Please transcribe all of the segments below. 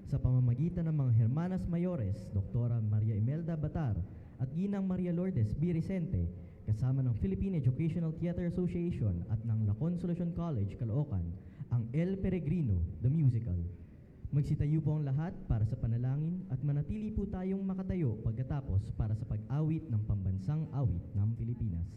sa pamamagitan ng mga Hermanas Mayores, Dr. Maria Imelda Batar at Ginang Maria Lourdes B. Vicente, kasama ng Philippine Educational Theater Association at ng La Consolacion College, Caloocan, ang El Peregrino, the Musical. Magsitayo po ang lahat para sa panalangin at manatili po tayong makatayo pagkatapos para sa pag-awit ng pambansang awit ng Pilipinas.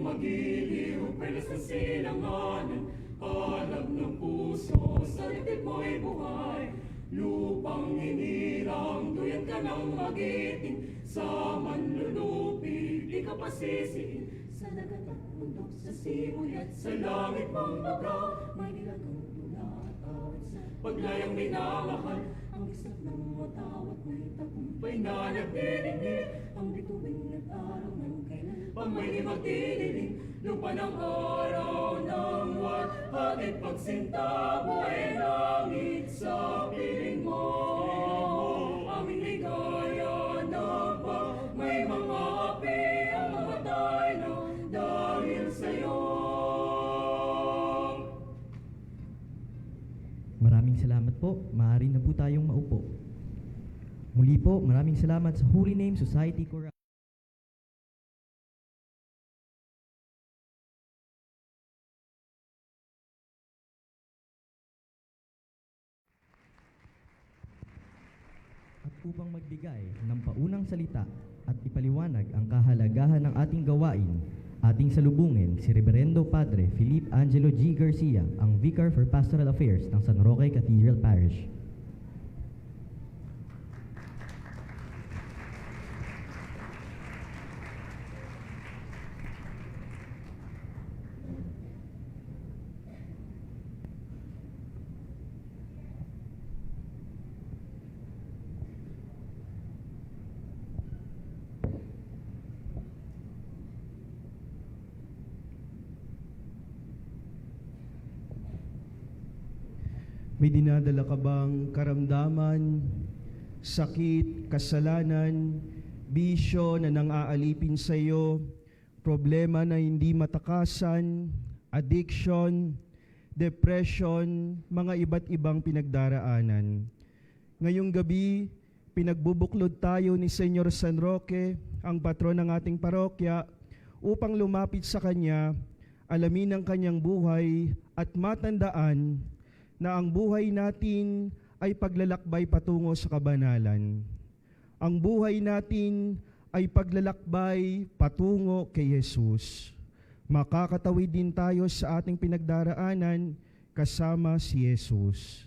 Magiliw, pelas ng silanganan, alab ng puso, sa dibdib mo'y buhay. Lupang hinirang, duyan ka ng magiting, sa manlulupi, di ka pasisiin. Sa dagat at bundok, sa simoy at sa langit mong baga, may nilagang tulata. Paglayang minamahal, ang isip ng matawat may tagumpay na nagdidinig. Ang bituin at araw ng kailan pa may di magdidiling. Lupa ng araw ng war, hatid pagsinta, buhay langit sa piling mo. Aming ligaya na pa, may mga api ang mamatay na dahil sa'yo. Maraming salamat po. Maaari na po tayong maupo. Muli po, maraming salamat sa Holy Name Society Chorale. At upang magbigay ng paunang salita at ipaliwanag ang kahalagahan ng ating gawain, ating salubungin si Reverendo Padre Felipe Angelo G. Garcia, ang Vicar for Pastoral Affairs ng San Roque Cathedral Parish. May dinadala ka bang karamdaman, sakit, kasalanan, bisyo na nang-aalipin sa iyo, problema na hindi matakasan, addiction, depression, mga iba't ibang pinagdaraanan? Ngayong gabi, pinagbubuklod tayo ni Senyor San Roque, ang patron ng ating parokya, upang lumapit sa Kanya, alamin ang Kanyang buhay at matandaan na ang buhay natin ay paglalakbay patungo sa kabanalan. Ang buhay natin ay paglalakbay patungo kay Jesus. Makakatawid din tayo sa ating pinagdaraanan kasama si Jesus.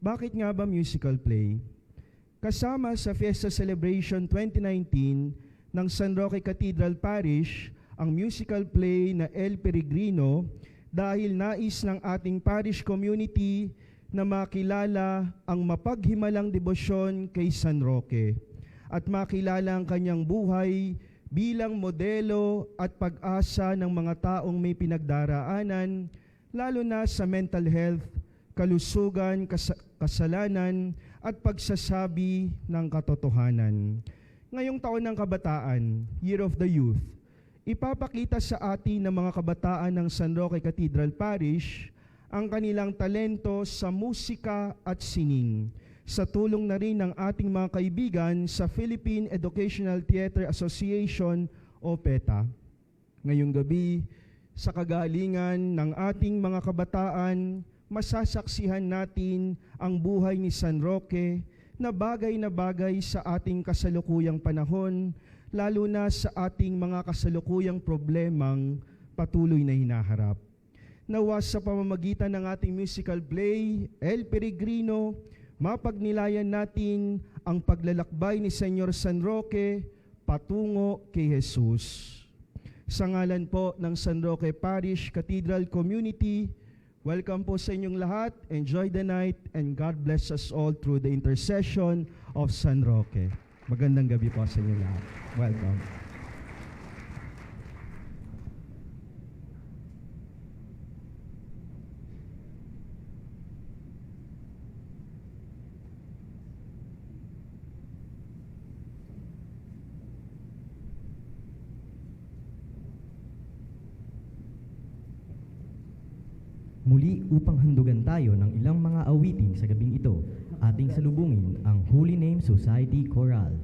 Bakit nga ba musical play? Kasama sa Fiesta Celebration 2019 ng San Roque Cathedral Parish, ang musical play na El Peregrino, dahil nais ng ating parish community na makilala ang mapaghimalang debosyon kay San Roque at makilala ang kanyang buhay bilang modelo at pag-asa ng mga taong may pinagdaraanan, lalo na sa mental health, kalusugan, kasalanan at pagsasabi ng katotohanan. Ngayong taon ng kabataan, Year of the Youth, ipapakita sa atin ng mga kabataan ng San Roque Cathedral Parish ang kanilang talento sa musika at sining, sa tulong na rin ng ating mga kaibigan sa Philippine Educational Theater Association o PETA. Ngayong gabi, sa kagalingan ng ating mga kabataan, masasaksihan natin ang buhay ni San Roque na bagay sa ating kasalukuyang panahon, lalo na sa ating mga kasalukuyang problemang patuloy na hinaharap. Nawa sa pamamagitan ng ating musical play, El Peregrino, mapagnilayan natin ang paglalakbay ni Senyor San Roque patungo kay Jesus. Sa ngalan po ng San Roque Parish Cathedral Community, welcome po sa inyong lahat. Enjoy the night and God bless us all through the intercession of San Roque. Magandang gabi po sa inyo lahat. Welcome. Muli upang handugan tayo ng ilang mga awitin sa gabing ito, ating salubungin ang Holy Name Society Chorale.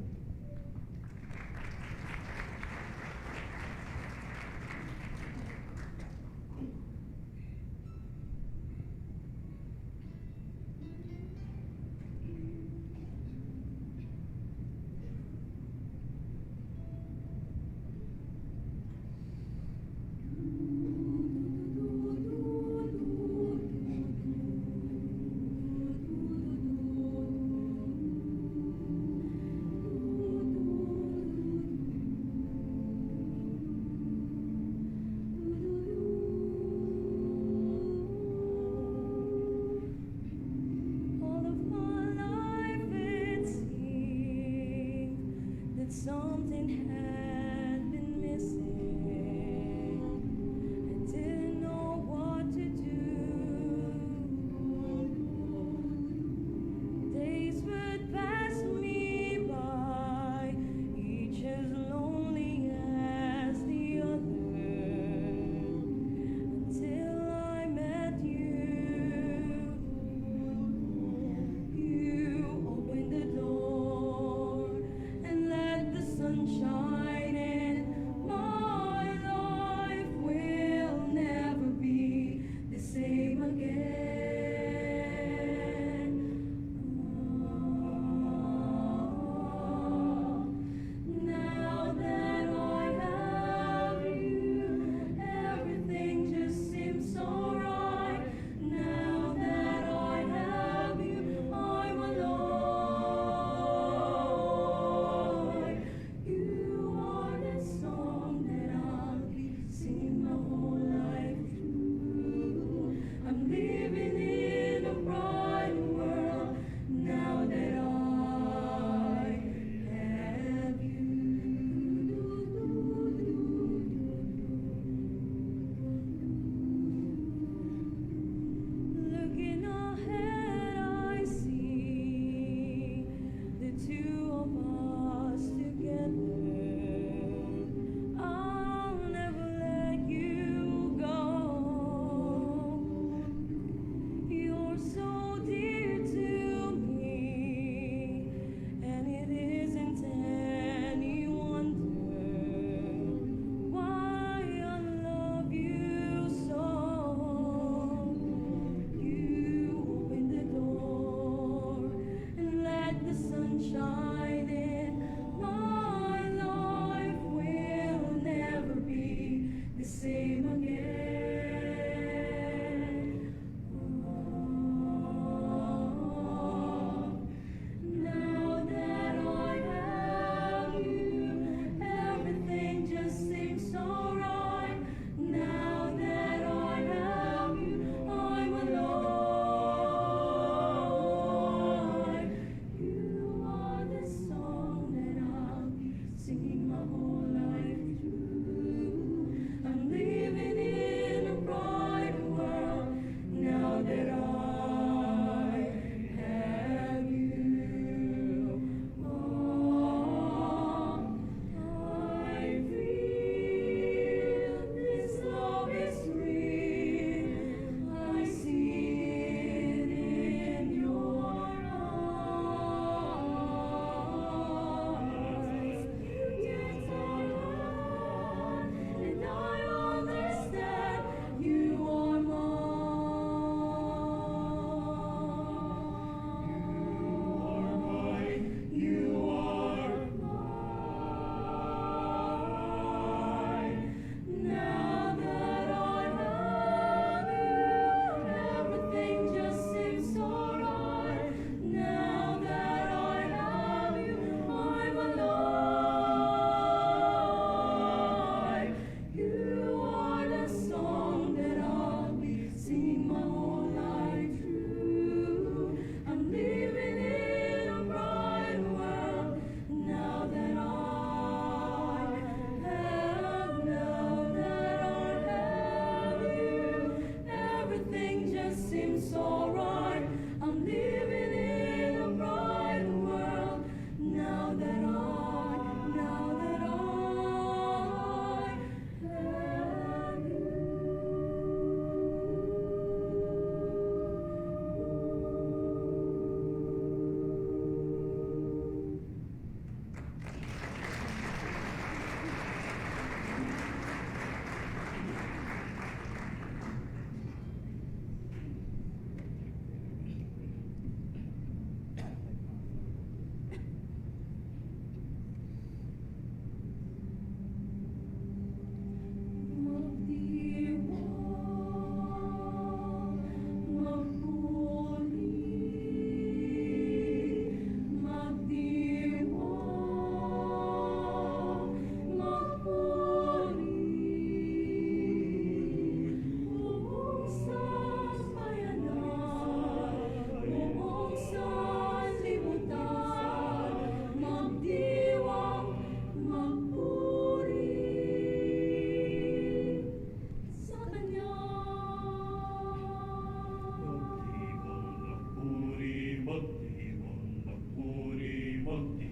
magdiwang magpuri,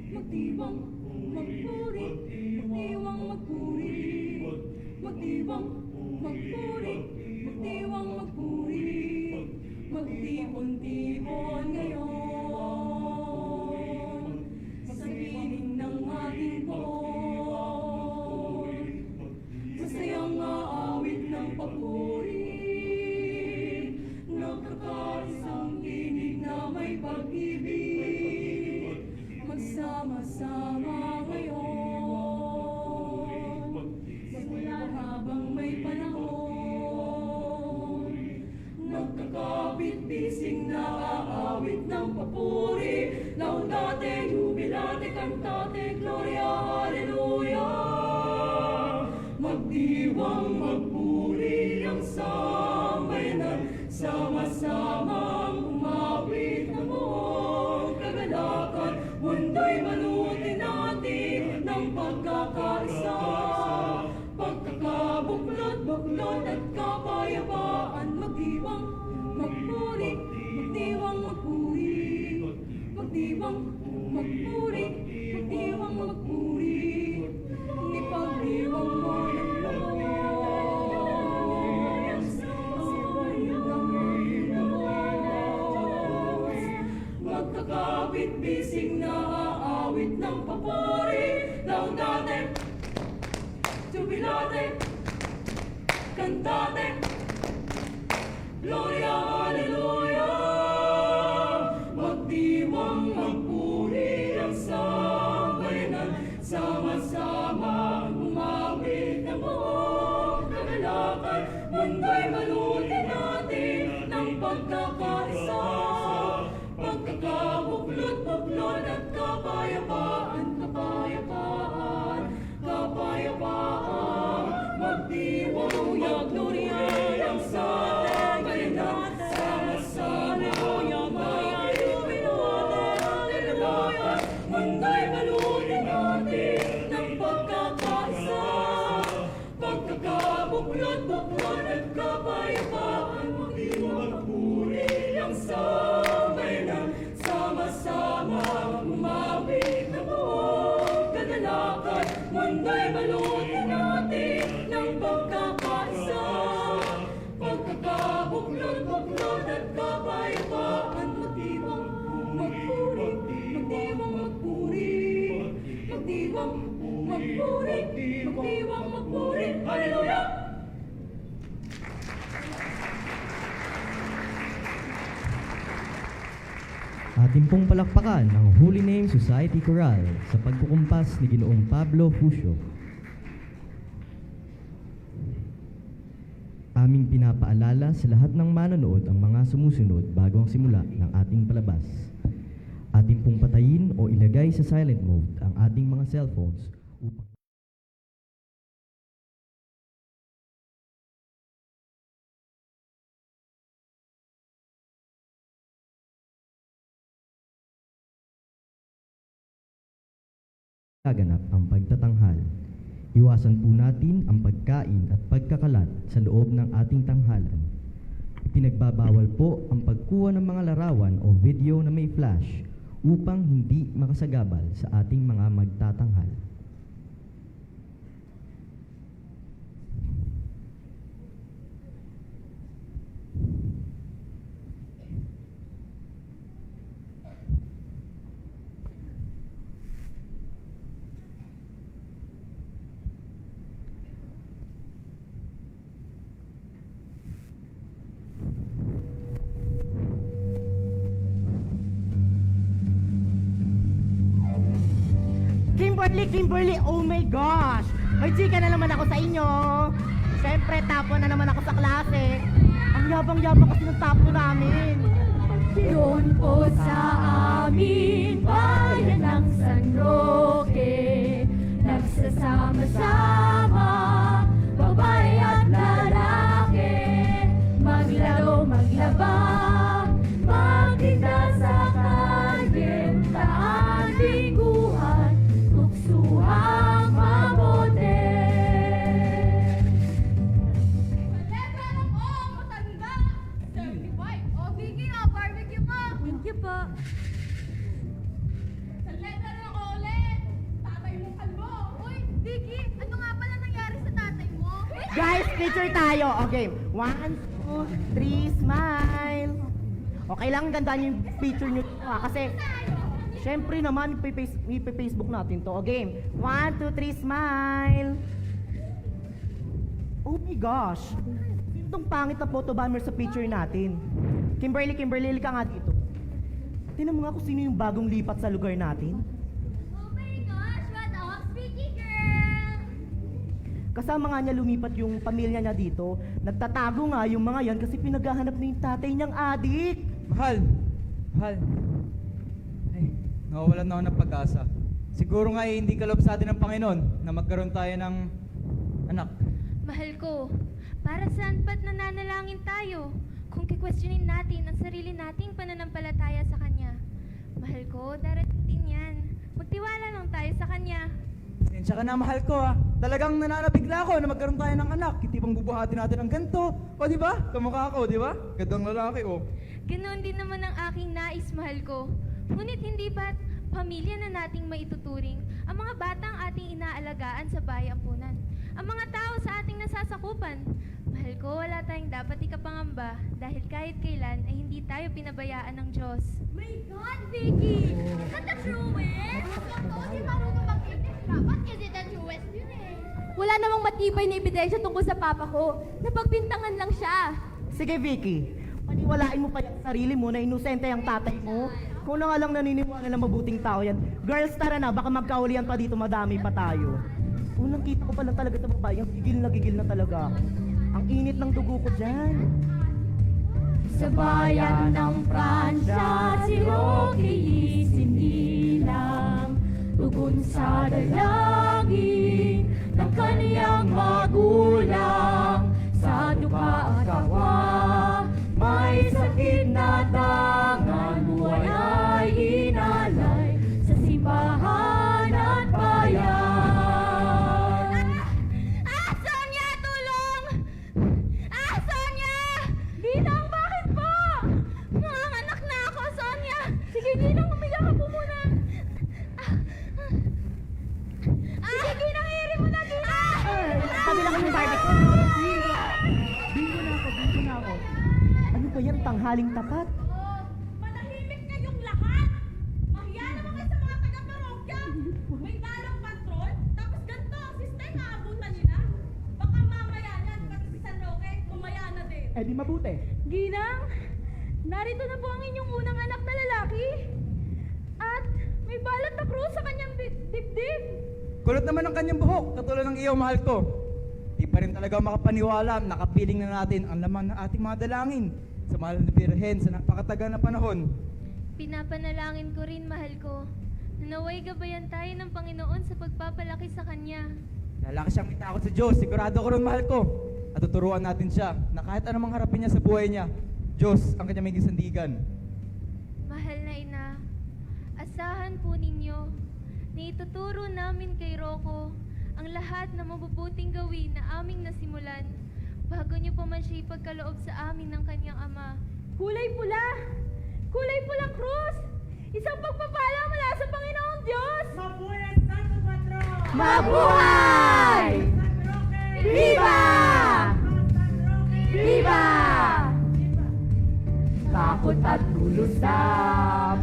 Magdiwang magpuri, magdiwang magpuri, magdiwang magpuri, magdiwang magpuri, magtipon-tipon ngayon sa piling ng ating Diyos. Masayang aawit ng papuri, nagkakaisang tinig na may pag-ibig, magsama-sama ngayon, simula habang may panahon. Nagkakabit-bising na aawit ng papuri, laudate, jubilate, cantate, gloria, hallelujah. Magdiwang magpuri ang sambayanan, sama-samang umawit ng buong kagalakan. Mundo'y malutin natin ng pagkakaisa, pagkakabuklod-buklod at kapayapaan. Magdiwang magpuri, magdiwang magpuri, magdiwang magpuri, magdiwang magpuri. Ipagdiwang mo ng Diyos, magkakabit-bising na aawit ng papuri, laudate, jubilate, cantate, gloria, hallelujah. Magdiwang magpuri ang sambayanan, sama-sama umawit ng buong kagalakan. Mundo'y malutin natin ng pagkakaisa, pagkakabuklod-buklod at kapayapaan, kapayapaan, kapayapaan. Magdiwang magpuri ang sambayanan, sama-sama umawit ng buong kagalakan. Mundo'y malutin natin ng pagkakaisa, pagkakabuklod-buklod at kapayapaan. Magdiwang magpuri ang sambayanan, sama-sama umawit ng buong kagalakan. Mundo'y malutin natin ng pagkakaisa, pagkakabuklod-buklod at kapayapaan. Magdiwang magpuri, magdiwang magpuri, magdiwang magpuri, magdiwang magpuri. Hallelujah! Atin pong palakpakan ang Holy Name Society Choral sa pagkukumpas ni Ginoong Pablo Fucio. Aming pinapaalala sa lahat ng manonood ang mga sumusunod bago ang simula ng ating palabas. Atin pong patayin o ilagay sa silent mode ang ating mga cellphones upang gaganap ang pagtatanghal. Iwasan po natin ang pagkain at pagkakalat sa loob ng ating tanghalan. Ipinagbabawal po ang pagkuha ng mga larawan o video na may flash upang hindi makasagabal sa ating mga magtatanghal. Kimberly, oh my gosh! May chika na naman ako sa inyo. Siyempre, tapo na naman ako sa klase. Ang yabang-yabang kasi ng tapo namin. Doon po sa amin, bayan ng San Roque, nagsasama-sama, babae at lalaki, maglaro, maglaba, magtinda sa kalye, taan, biguan, tuksuhang mabote. Letra ng O, matanda. 75. O, sige, barbecue mo. Thank you po. po. Letter ako ulit! Tatay mo kalbo! Uy, Vicky! Ano nga pala nangyari sa tatay mo? Guys, picture tayo. Okay, 1, 2, 3, smile. Okay lang, gandaan yung picture nyo. Kasi, syempre naman, ipi-Facebook natin to. Okay, 1, 2, 3, smile. Oh my gosh. Itong pangit na photo bomber sa picture natin. Kimberly, ka nga dito. Tingnan mo nga kung sino yung bagong lipat sa lugar natin. Oh my gosh! What up, Vicky girl? Kasama nga niya lumipat yung pamilya niya dito. Nagtatago nga yung mga yan kasi pinaghahanap na yung tatay niyang adik. Mahal! Mahal! Ay, nawawalan na ako ng pag-asa. Siguro nga hindi kaloob sa atin ng Panginoon na magkaroon tayo ng anak. Mahal ko, para saan ba't nananalangin tayo kung kikwestiyonin natin ang sarili nating pananampalataya sa Kanya? Mahal ko, darating din yan. Magtiwala lang tayo sa Kanya. Sensya ka na, mahal ko ha. Talagang nananabigla ako na magkaroon tayo ng anak. Hindi bang bubuhatin natin ng ganito? O di ba? Kamukha ako, di ba? Gandang lalaki, oh. Ganoon din naman ang aking nais, mahal ko. Ngunit hindi ba't pamilya na nating maituturing ang mga batang ating inaalagaan sa bayampunan? Ang mga tao sa ating nasasakupan. Mahal ko, wala tayong dapat ikapangamba dahil kahit kailan ay hindi tayo pinabayaan ng Diyos. My God, Vicky! Is that the truest? Hindi marunong mag-English ka. What is it the truest yun eh? Wala namang matibay na ebidensya tungkol sa papa ko. Napagbintangan lang siya. Sige Vicky, paniwalain mo pa yung sarili mo na inosente ang tatay mo. Kung na nga lang naniniwala na mabuting tao yan. Girls, tara na, baka magkaulian pa dito, madami pa tayo. Unang kita ko pa lang talaga sa babae, ang gigil na talaga ako. Ang init ng dugo ko dyan. Sa bayan ng Pransya, si Rocky isinilang tugon sa dalangin ng kaniyang magulang. Sa duka at kawa, may sakit na tangan, buhay ay inalay sa simbahan at bayan. Sonia, tulong! Sonia! Ginang, bakit po? Nanganganak na ako, Sonia! Sige, Ginang, umiyak ka po muna. Sige, Ginang, iri mo na, Ginang! Sabi lang yung barbecue. Bingo na ako. Ano ba yan, tanghaling tapat? Manahimik kayong lahat! Mahiya naman kayo sa mga taga-parokya! May dalang patrol, tapos ganito ang sistema aabutan nila. Baka mamaya yan, pati si San Roque, kumaya na din. Eh di mabuti. Ginang, narito na po ang inyong unang anak na lalaki. At may balot na krus sa kanyang dibdib. Kulot naman ang kanyang buhok, katulad ng iyo, mahal ko. Di pa rin talaga makapaniwala, nakapiling na natin ang laman ng ating mga dalangin sa mahal na Birhen sa napakatagal na panahon. Pinapanalangin ko rin, mahal ko, na naway gabayan tayo ng Panginoon sa pagpapalaki sa Kanya. Lalaki siyang itakot sa Diyos, sigurado ko rin, mahal ko. At tuturuan natin siya na kahit anumang harapin niya sa buhay niya, Diyos ang kanyang may sandigan. Mahal na ina, asahan po ninyo na ituturo namin kay Rocco ang lahat na mabubuting gawin na aming nasimulan bago niyo pa man siya ipagkaloob sa amin ng kanyang ama. Kulay pula! Kulay pulang krus! Isang pagpapala mula sa Panginoong Diyos! Mabuhay! Viva! Viva! Takot at gulo sa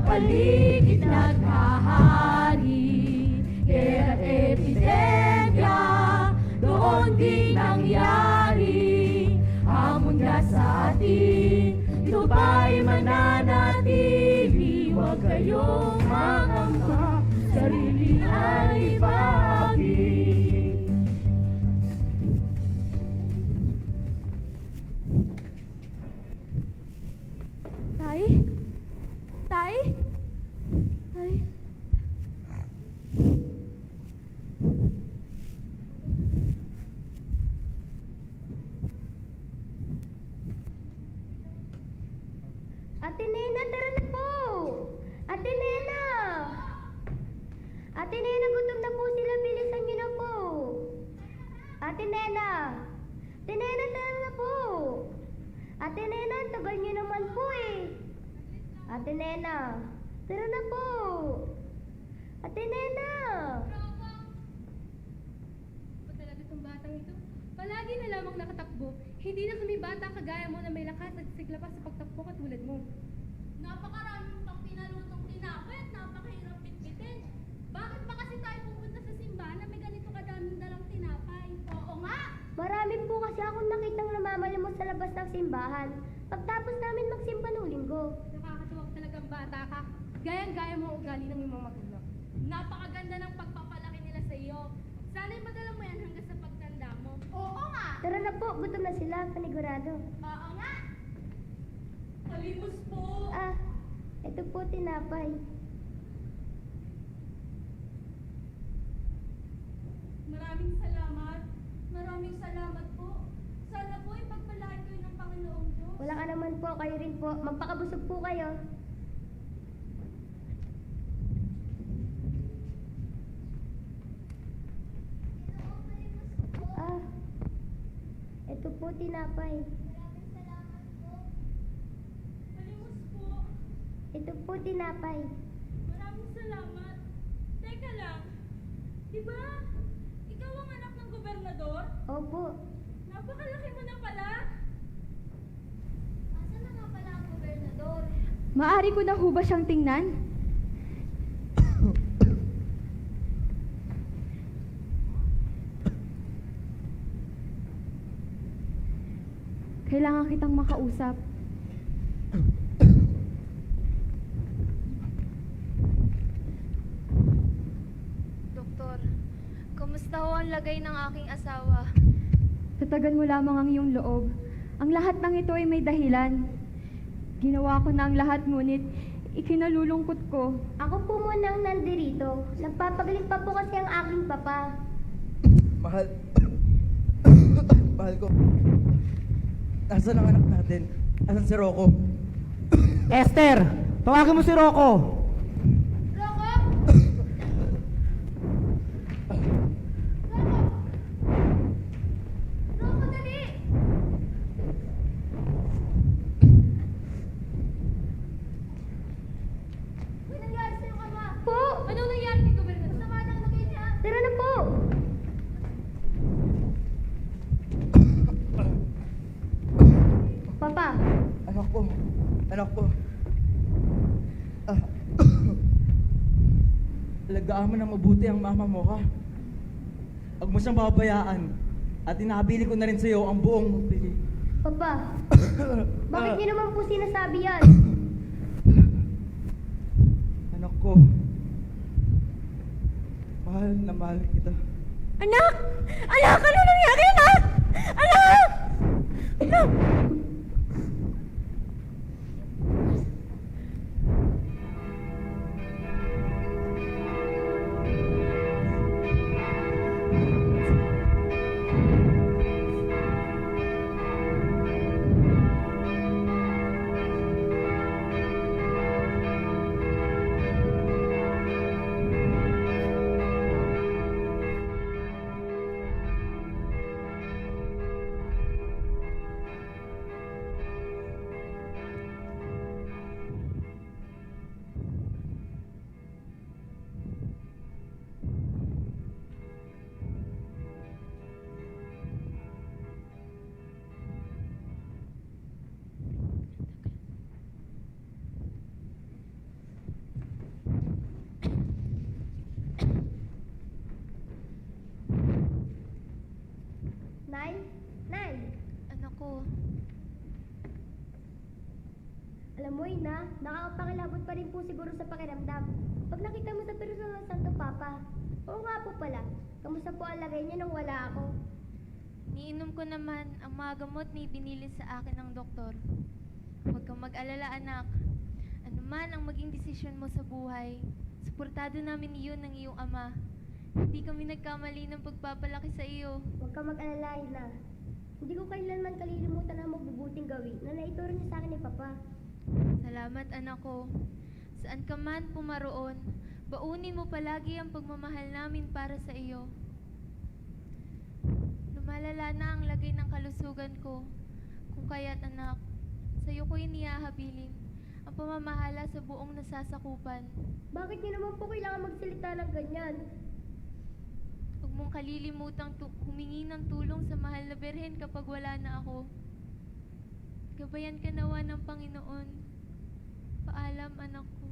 paligid naghahari. Kaya at epidemya doon din nangyari. Hamon nga sa atin, ito ba'y mananatili? Huwag kayong mangamba, sarili ay ibagin. Tay? Tay? Tay? Ate Nena, tara na po! Ate Nena! Ate Nena, gutom na po sila. Bilisan niyo na po. Ate Nena! Ate Nena, tara na po! Ate Nena, ang tagal niyo naman po eh. Ate Nena, tara na po. Ate Nena. Ba talaga itong batang ito? Palagi na lamang nakatakbo. Hindi na kami bata kagaya mo na may lakas at sigla pa sa pagtakbo katulad mo. Napakarami mo pang pinalutong tinapay at napakahirap bitbitin. Bakit ba kasi tayo pupunta sa simbahan na may ganito kadaming dalang tinapay? Oo nga! Marami po kasi akong nakitang namamalimos sa labas ng simbahan. Pagtapos namin magsimba ng linggo. Nakakatuwag talagang bata ka. Gayang-gaya mo ang ugali ng iyong mga magulang. Napakaganda ng pagpapalaki nila sa iyo. Sana'y madala mo yan hanggang sa pagtanda mo. Oo nga! Tara na po, gutom na sila, panigurado. Oo nga! Kalimos po! Ah, ito po tinapay. Maraming salamat. Maraming salamat po. Sana po ipagpalain kayo ng Panginoong Diyos. Wala ka naman po, kayo rin po. Magpakabusog po kayo. Ah, ito po tinapay. Kalimos po. Ito po tinapay. Maraming salamat. Teka lang. Diba, ikaw ang anak ng gobernador? Opo. Napakalaki mo na pala. Asa na nga pala ang gobernador? Maari ko na ho ba siyang tingnan? Kailangan kitang makausap. Doktor, kumusta ho ang lagay ng aking asawa? Tatagan mo lamang ang iyong loob. Ang lahat ng ito ay may dahilan. Ginawa ko na ang lahat ngunit ikinalulungkot ko. Ako po muna ang nandirito. Nagpapagaling pa po kasi ang aking papa. Mahal. Mahal ko. Nasaan ang anak natin? Asan si Rocco? Esther, tawagin mo si Rocco. Rocco, dali! May nangyari sa iyong ama. Po! Anong nangyari kay gobernador? Masama na ang lagay niya. Tara na po! Papa, Anak ko. Anak ko. Ah. Alagaan mo na mabuti ang mama mo, ha? Huwag mo siyang babayaan. At inabili ko na rin sa iyo ang buong pili. Papa, bakit niyo naman po sinasabi yan? Anak ko. Mahal na mahal kita. Anak! Anak! Ano nangyari, anak? Anak! Anak! Nay? Nay! Anak ko, Alam mo, Ina, nakakapangilabot pa rin po siguro sa pakiramdam. Pag nakita mo sa personal ng Santo Papa. Oo nga po pala. Kamusta po ang lagay niya nung wala ako? niinom ko naman ang mga gamot na ibinili sa akin ng doktor. Huwag kang mag-alala, anak. Ano man ang maging desisyon mo sa buhay, suportado namin iyon ng iyong ama. Hindi kami nagkamali ng pagpapalaki sa iyo. Huwag ka mag-alala, Ina. Hindi ko kailanman kalilimutan ang magbubuting gawin na naituro niya sa akin ni Papa. Salamat, anak ko. Saan ka man pumaroon, baunin mo palagi ang pagmamahal namin para sa iyo. Lumalala na ang lagay ng kalusugan ko. Kung kaya't, anak, sa iyo ko inihahabilin ang pamamahala sa buong nasasakupan. Bakit niyo naman po kailangan magsalita ng ganyan? Huwag mong kalilimutang humingi ng tulong sa mahal na Birhen kapag wala na ako. Gabayan ka nawa ng Panginoon. Paalam, anak ko.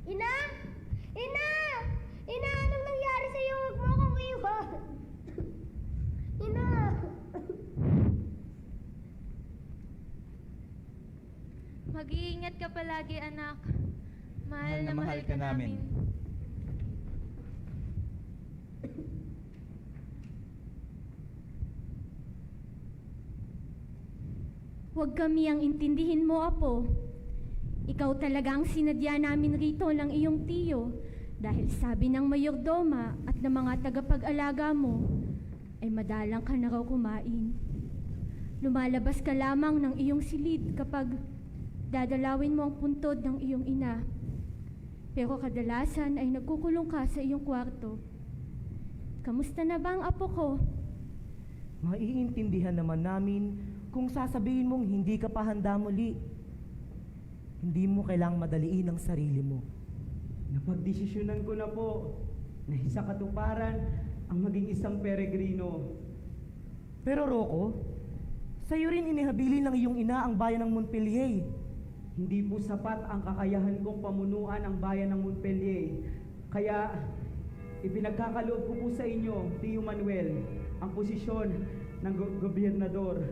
Ina! Ina! Ina, anong nangyari sa'yo? Huwag mo akong iwan! Ina! Mag-iingat ka palagi, anak. Mahal na mahal ka namin. Huwag kami ang intindihin mo, Apo. Ikaw talaga ang sinadya namin rito ng iyong tiyo dahil sabi ng mayordoma at ng mga tagapag-alaga mo ay madalang ka na raw kumain. Lumalabas ka lamang ng iyong silid kapag dadalawin mo ang puntod ng iyong ina. Pero kadalasan ay nagkukulong ka sa iyong kwarto. Kamusta na ba ang apo ko? Maiintindihan naman namin kung sasabihin mong hindi ka pa handa muli. Hindi mo kailangang madaliin ang sarili mo. Napagdesisyonan ko na po na sa katuparan ang maging isang peregrino. Pero Rocco, sa'yo rin inihabilin ng iyong ina ang bayan ng Montpellier. Hindi po sapat ang kakayahan kong pamunuan ang bayan ng Montpellier. Kaya ipinagkakaloob ko po sa inyo, Tio Manuel, ang posisyon ng gobernador.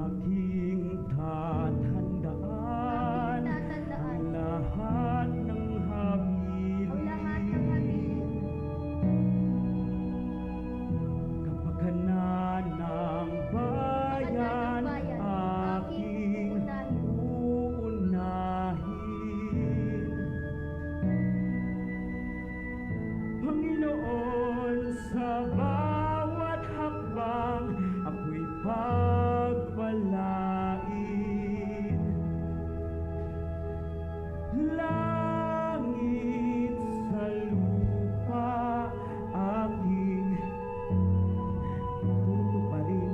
Aking tatandaan ang lahat ng habilin. Kapakanan ng bayan, aking uunahin. Panginoon, sa bawat hakbang, ako'y pagpalain. Langit sa lupa, aking tutuparin.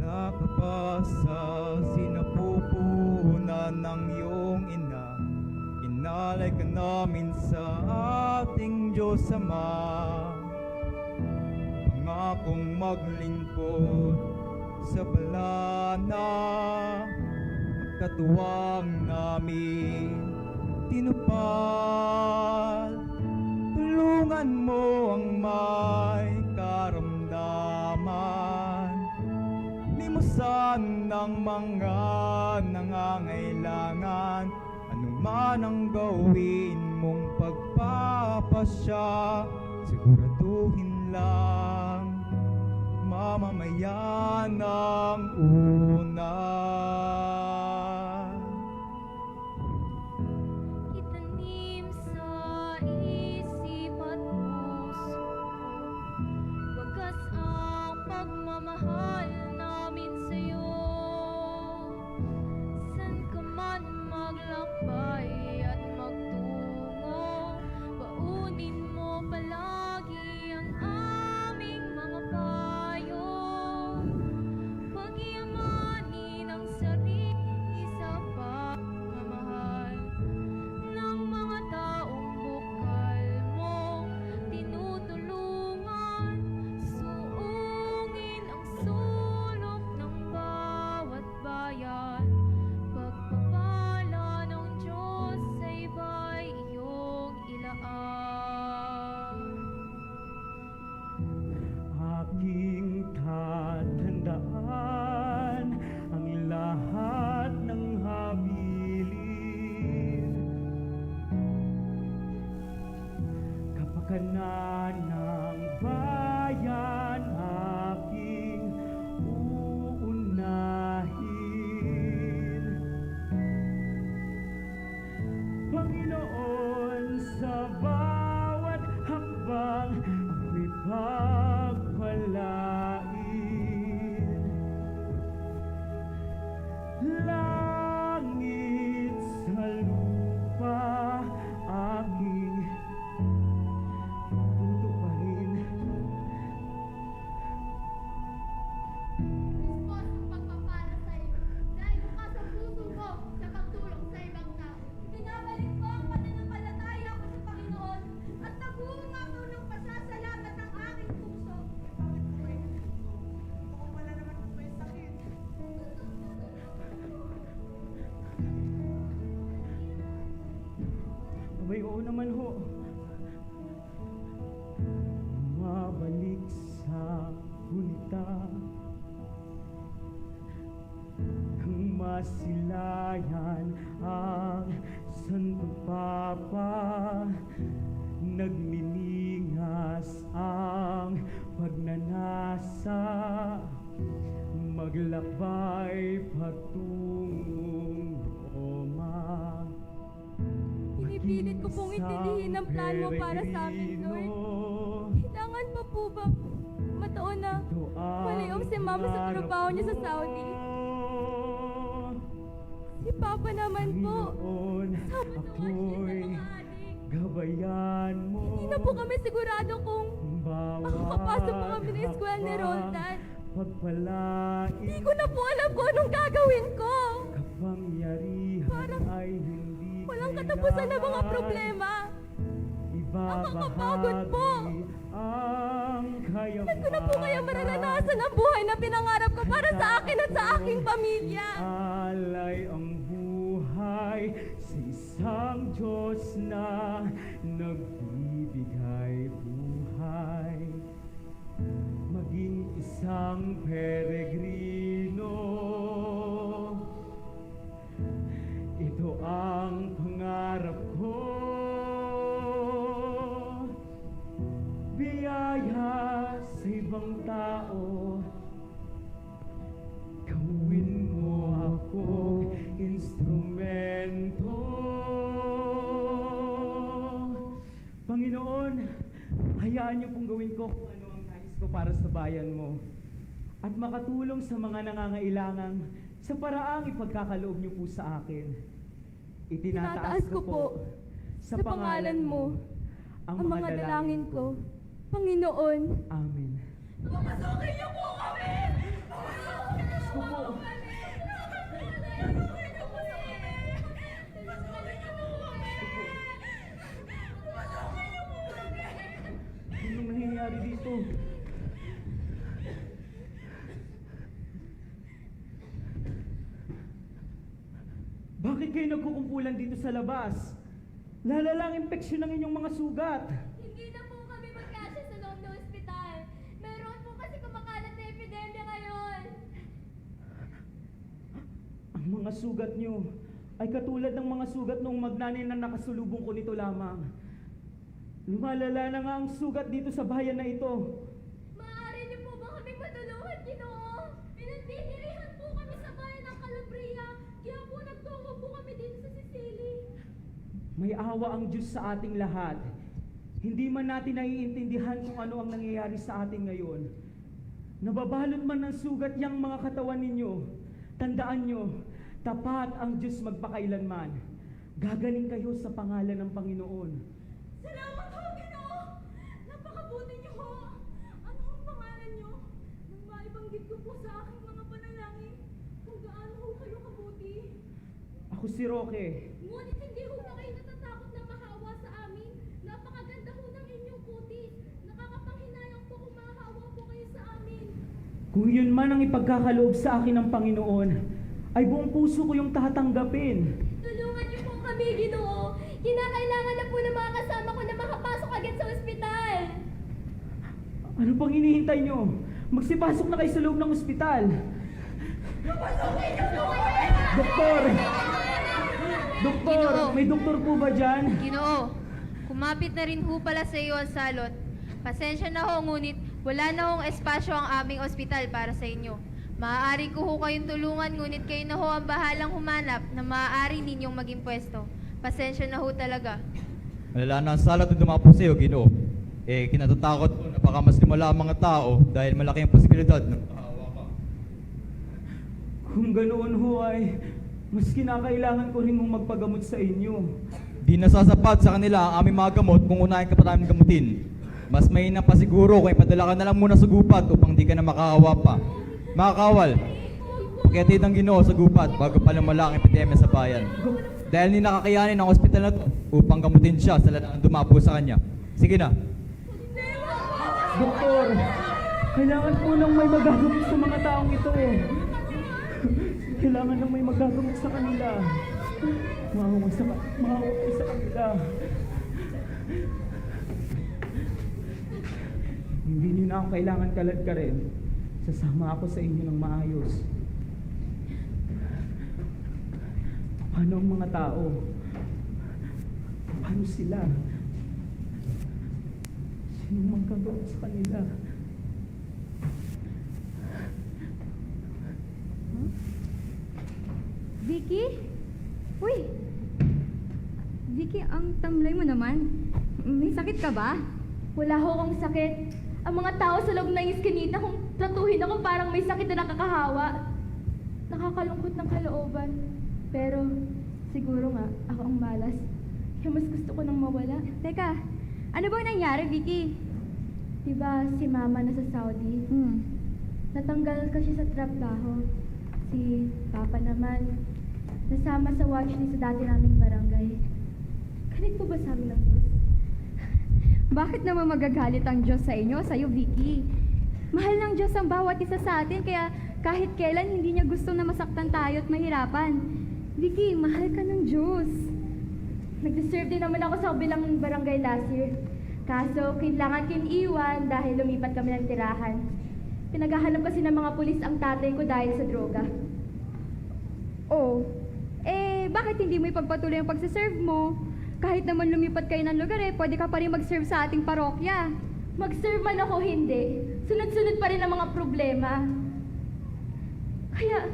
Wala ka pa sa sinapupunan ng iyong ina. Inalay ka namin sa ating Diyos Ama. Pangakong maglingkod sa balana, magkatuwang namin tinupad. Tulungan mo ang may karamdaman, limusan ng mga nangangailangan. Anuman ang gawin mong pagpapasya, siguraduhin lang mamamayan ng una. Itanim sa isip at puso, wagas ang pagmamahal namin sa'yo. San ka man maglakbay at magtungo, baunin mo palagi ang aming mga payo. Pagyamanin ang sarili sa pagmamahal ng mga taong bukal mo tinutulungan. Suungin ang sulok ng bawat bayan. Pagpapala ng Diyos sa iba'y iyong ilaan. Aking tatandaan ang lahat ng habilin. Kapakanan ng bayan, aking uunahin. Panginoon, sa bawat hakbang ako'y pagpalain. Langit sa lupa aking tutuparin. Diyos ang pagpapala sa iyo. Dahil bukas ang puso ko sa pagtulong sa ibang tao. Binabalik ko ang pananampalataya ko sa Panginoon at nagbunga ko ng pasasalamat ang aking puso. Abay, oo naman ho. Mabalik sa gunita nang masilayan ang Santo Papa. Nagniningas ang pagnanasa, maglakbay patungong Roma. Pinipilit ko pong intindihin ang plan mo para sa amin, Lord. Kailangan pa po ba mataon na malayom si Mama sa trabaho niya sa Saudi? Si Papa naman po. Sabi na nga siya sa mga adik. Gabayan mo. Hindi na po kami sigurado kung makakapasok po kami na eskwela ni Roldan. Pagpalain. Hindi ko na po alam kung anong gagawin ko. Kapangyarihan Parang ay hindi walang katapusan na mga problema. Nakakapagod po. Ang kayamanan. Saan ko na po kaya mararanasan ang buhay na pinangarap ko para sa akin at sa aking pamilya? Alay ang buhay sa isang Diyos na nagbibigay buhay. Maging isang peregrino. Ito ang pangarap ko. Biyaya sa ibang tao. Gawin mo ako instrumento. Panginoon, hayaan niyo pong gawin ko kung ano ang nais ko para sa bayan mo. At makatulong sa mga nangangailangan sa paraang ipagkakaloob niyo po sa akin. Itinataas ko po sa pangalan mo ang mga dalangin ko. Panginoon. Amen. Papasukin niyo po kami! Papasukin niyo po kami! Papasukin niyo po kami! Papasukin niyo po kami! Papasukin niyo po kami! Anong nangyayari dito? Bakit kayo nagkukumpulan dito sa labas? Lalalang impeksyon ng inyong mga sugat. Hindi na po kami magkasya sa loob ng ospital. Meron po kasi kumakalat na epidemya ngayon. Ang mga sugat nyo ay katulad ng mga sugat noong magnanin na nakasulubong ko nito lamang. Lumalala na nga ang sugat dito sa bayan na ito. Maaari niyo po ba kami matulungan, Ginoo? Pinagdidirihan po kami sa bayan ng Calabria. Kaya po nagtungo po kami dito sa Sicily. May awa ang Diyos sa ating lahat. Hindi man natin naiintindihan kung ano ang nangyayari sa atin ngayon. Nababalot man ng sugat yang mga katawan ninyo. Tandaan nyo, tapat ang Diyos magpakailanman. Gagaling kayo sa pangalan ng Panginoon. Salamat ho, Ginoo! Napakabuti niyo ho! Ano ang pangalan niyo? Nang maibanggit ko po sa aking mga panalangin kung gaano ho kayo kabuti. Ako si Roque. Ngunit hindi ho ba kayo natatakot na mahawa sa amin? Napakaganda ho ng inyong kutis. Nakakapanghinayang po kung mahawa po kayo sa amin. Kung yun man ang ipagkakaloob sa akin ng Panginoon, ay buong puso ko yung tatanggapin. Tulungan niyo po kami, Ginoo. Kinakailangan na po ng mga kasama ko na makapasok agad sa ospital. Ano pang hinihintay nyo? Magsipasok na kayo sa loob ng ospital. Doktor! Doktor! Ginoo. May doktor po ba dyan? Ginoo, kumapit na rin ho pala sa iyo ang salot. Pasensya na ho, ngunit wala na hong espasyo ang aming ospital para sa inyo. Maaari ko ho kayong tulungan, ngunit kayo na ho ang bahalang humanap na maaari ninyong maging pwesto. Pasensya na ho talaga. Malala na ang salat na dumapo sa'yo, Ginoo. Kinatatakot ko na baka mas lumala ang mga tao dahil malaki ang posibilidad na makahawa ka. Kung ganoon ho ay, mas kinakailangan ko rin mong magpagamot sa inyo. Di nasasapat sa kanila ang aming mga gamot kung unahin ka pa namin gamutin. Mas mahina pa siguro kung ipadala ka na lang muna sa gupat upang di ka na makahawa pa. Mga kawal, pakiatid ng Ginoo sa gupat bago pa lumala ang epidemya sa bayan. Dahil hindi nakakayanin ang ospital na to upang gamutin siya sa lalang dumapo sa kanya. Sige na. Doktor, kailangan po nang may magagamot sa mga taong ito. Kailangan nang may magagamot sa kanila. Maawa sa kanila. Hindi niyo na ako kailangan kalad ka rin. Sasama ako sa inyo ng maayos. Paano ang mga tao? Paano sila? Sino magkagawa sa kanila? Vicky? Uy! Vicky, ang tamlay mo naman. May sakit ka ba? Wala ho akong sakit. Ang mga tao sa loob ng iskinita kung tratuhin ako parang may sakit na nakakahawa. Nakakalungkot ng kalooban. Pero siguro nga, ako ang malas. Kaya mas gusto ko nang mawala. Teka, ano bang nangyari, Vicky? Diba si Mama na sa Saudi? Natanggal kasi sa trabaho. Si Papa naman, nasama sa watchlist sa dati naming barangay. Ganit po ba sabi ng Diyos? Bakit naman magagalit ang Diyos sa inyo, sa'yo, Vicky? Mahal ng Diyos ang bawat isa sa atin, kaya kahit kailan hindi niya gusto na masaktan tayo at mahirapan. Vicky, mahal ka ng Diyos. Nag-deserve din naman ako sa kabilang barangay last year. Kaso, kailangan kiniiwan dahil lumipat kami ng tirahan. Pinaghahanap kasi ng mga pulis ang tatay ko dahil sa droga. Oh, bakit hindi mo ipagpatuloy ang pagsiserve mo? Kahit naman lumipat kayo ng lugar pwede ka pa rin mag-serve sa ating parokya. Mag-serve man ako hindi, sunod-sunod pa rin ang mga problema. Kaya,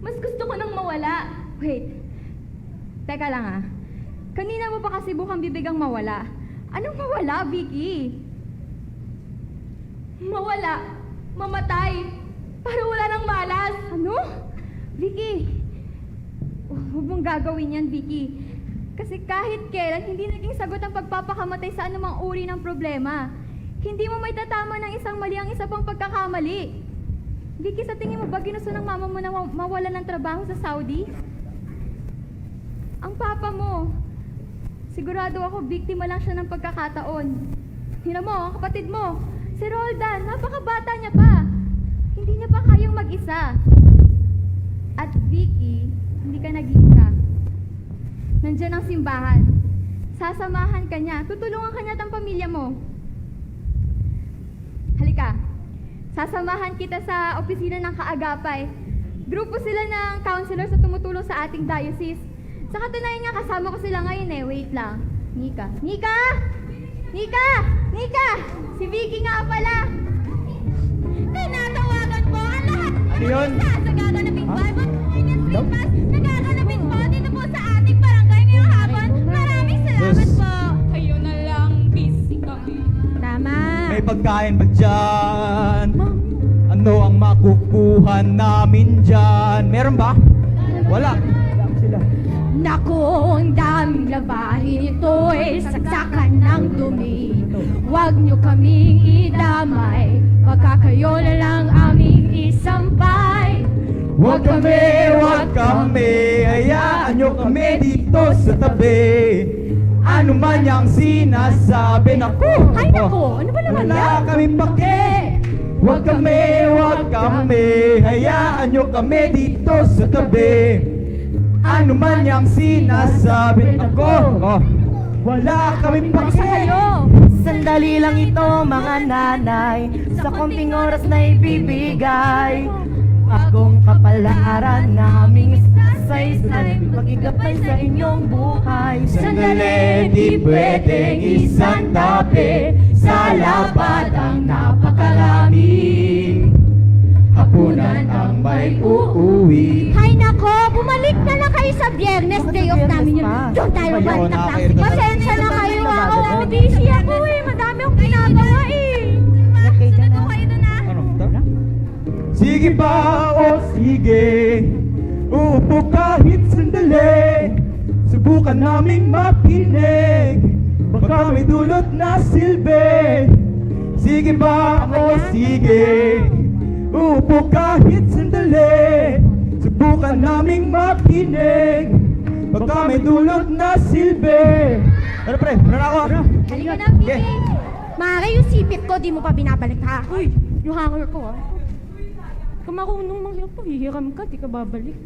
mas gusto ko nang mawala. Wait, teka lang Kanina mo pa kasi bukang bibigang mawala. Anong mawala, Vicky? Mawala, mamatay, para wala nang malas. Ano? Vicky, huwag mong gagawin yan, Vicky. Kasi kahit kailan, hindi naging sagot ang pagpapakamatay sa anumang uri ng problema. Hindi mo may tatama ng isang mali ang isa pang pagkakamali. Vicky, sa tingin mo ba ginusto ng mama mo na mawala ng trabaho sa Saudi? Ang papa mo, sigurado ako biktima lang siya ng pagkakataon. Hina mo, ang kapatid mo, si Roldan, napakabata niya pa. Hindi niya pa kayang mag-isa. At Vicky, hindi ka nag-iisa. Nandiyan ang simbahan. Sasamahan ka niya. Tutulungan ka niya at ang pamilya mo. Halika. Sasamahan kita sa opisina ng Kaagapay. Grupo sila ng counselor sa tumutulong sa ating diocese. Sa katunayan nga, kasama ko sila ngayon Wait lang. Nika! Nika! Nika! Nika! Si Vicky nga pala! Tinatawagan po ang lahat ng Ano yun? sa gaganaping Bible Communion Christmas na gaganapin po dito po sa ating barangay ngayong hapon. Maraming salamat po. Kayo na lang, busy kami. Tama. May pagkain ba dyan? Ano ang makukuha namin dyan? Meron ba? Wala. Naku, ang daming labahin, ito'y saksakan ng dumi. Huwag niyo kaming idamay, baka kayo na lang aming isampay. Huwag kami, hayaan nyo kami dito sa tabi. Ano man yang sinasabi, naku! Ay naku, ano ba naman Wala yan? kami pake. Huwag kami, hayaan nyo kami dito sa tabi. Ano man yang sinasabi, ako, wala kami Sa pake. kayo, sandali lang ito mga nanay, sa konting oras na ibibigay. Bagong kapalaran naming saysay, magigabay sa inyong buhay. Sandali, di pwedeng isang tabi, sa lapad ang napakarami. hapunan ang may uuwi. Hay nako, bumalik na lang kayo sa Biyernes, day off namin yun. Doon tayo Ayoko balik na, na kayo na. Pasensya na kayo, oo, busy ako eh. Madami akong ginagawa eh. Sunod po kayo doon ah. Ano? Sige ba o sige, uupo kahit sandali. Subukan naming makinig, baka may dulot na silbi. Sige ba o sige, uupo kahit sandali. Subukan naming makinig, baka may dulot na silbi. Ano pre? Ano na ako? Halika na, Vicky. Mare, yung sipit ko, di mo pa binabalik ha. Uy, yung hanger ko ha. Kung marunong mangyari po, hihiram ka, di ka babalik.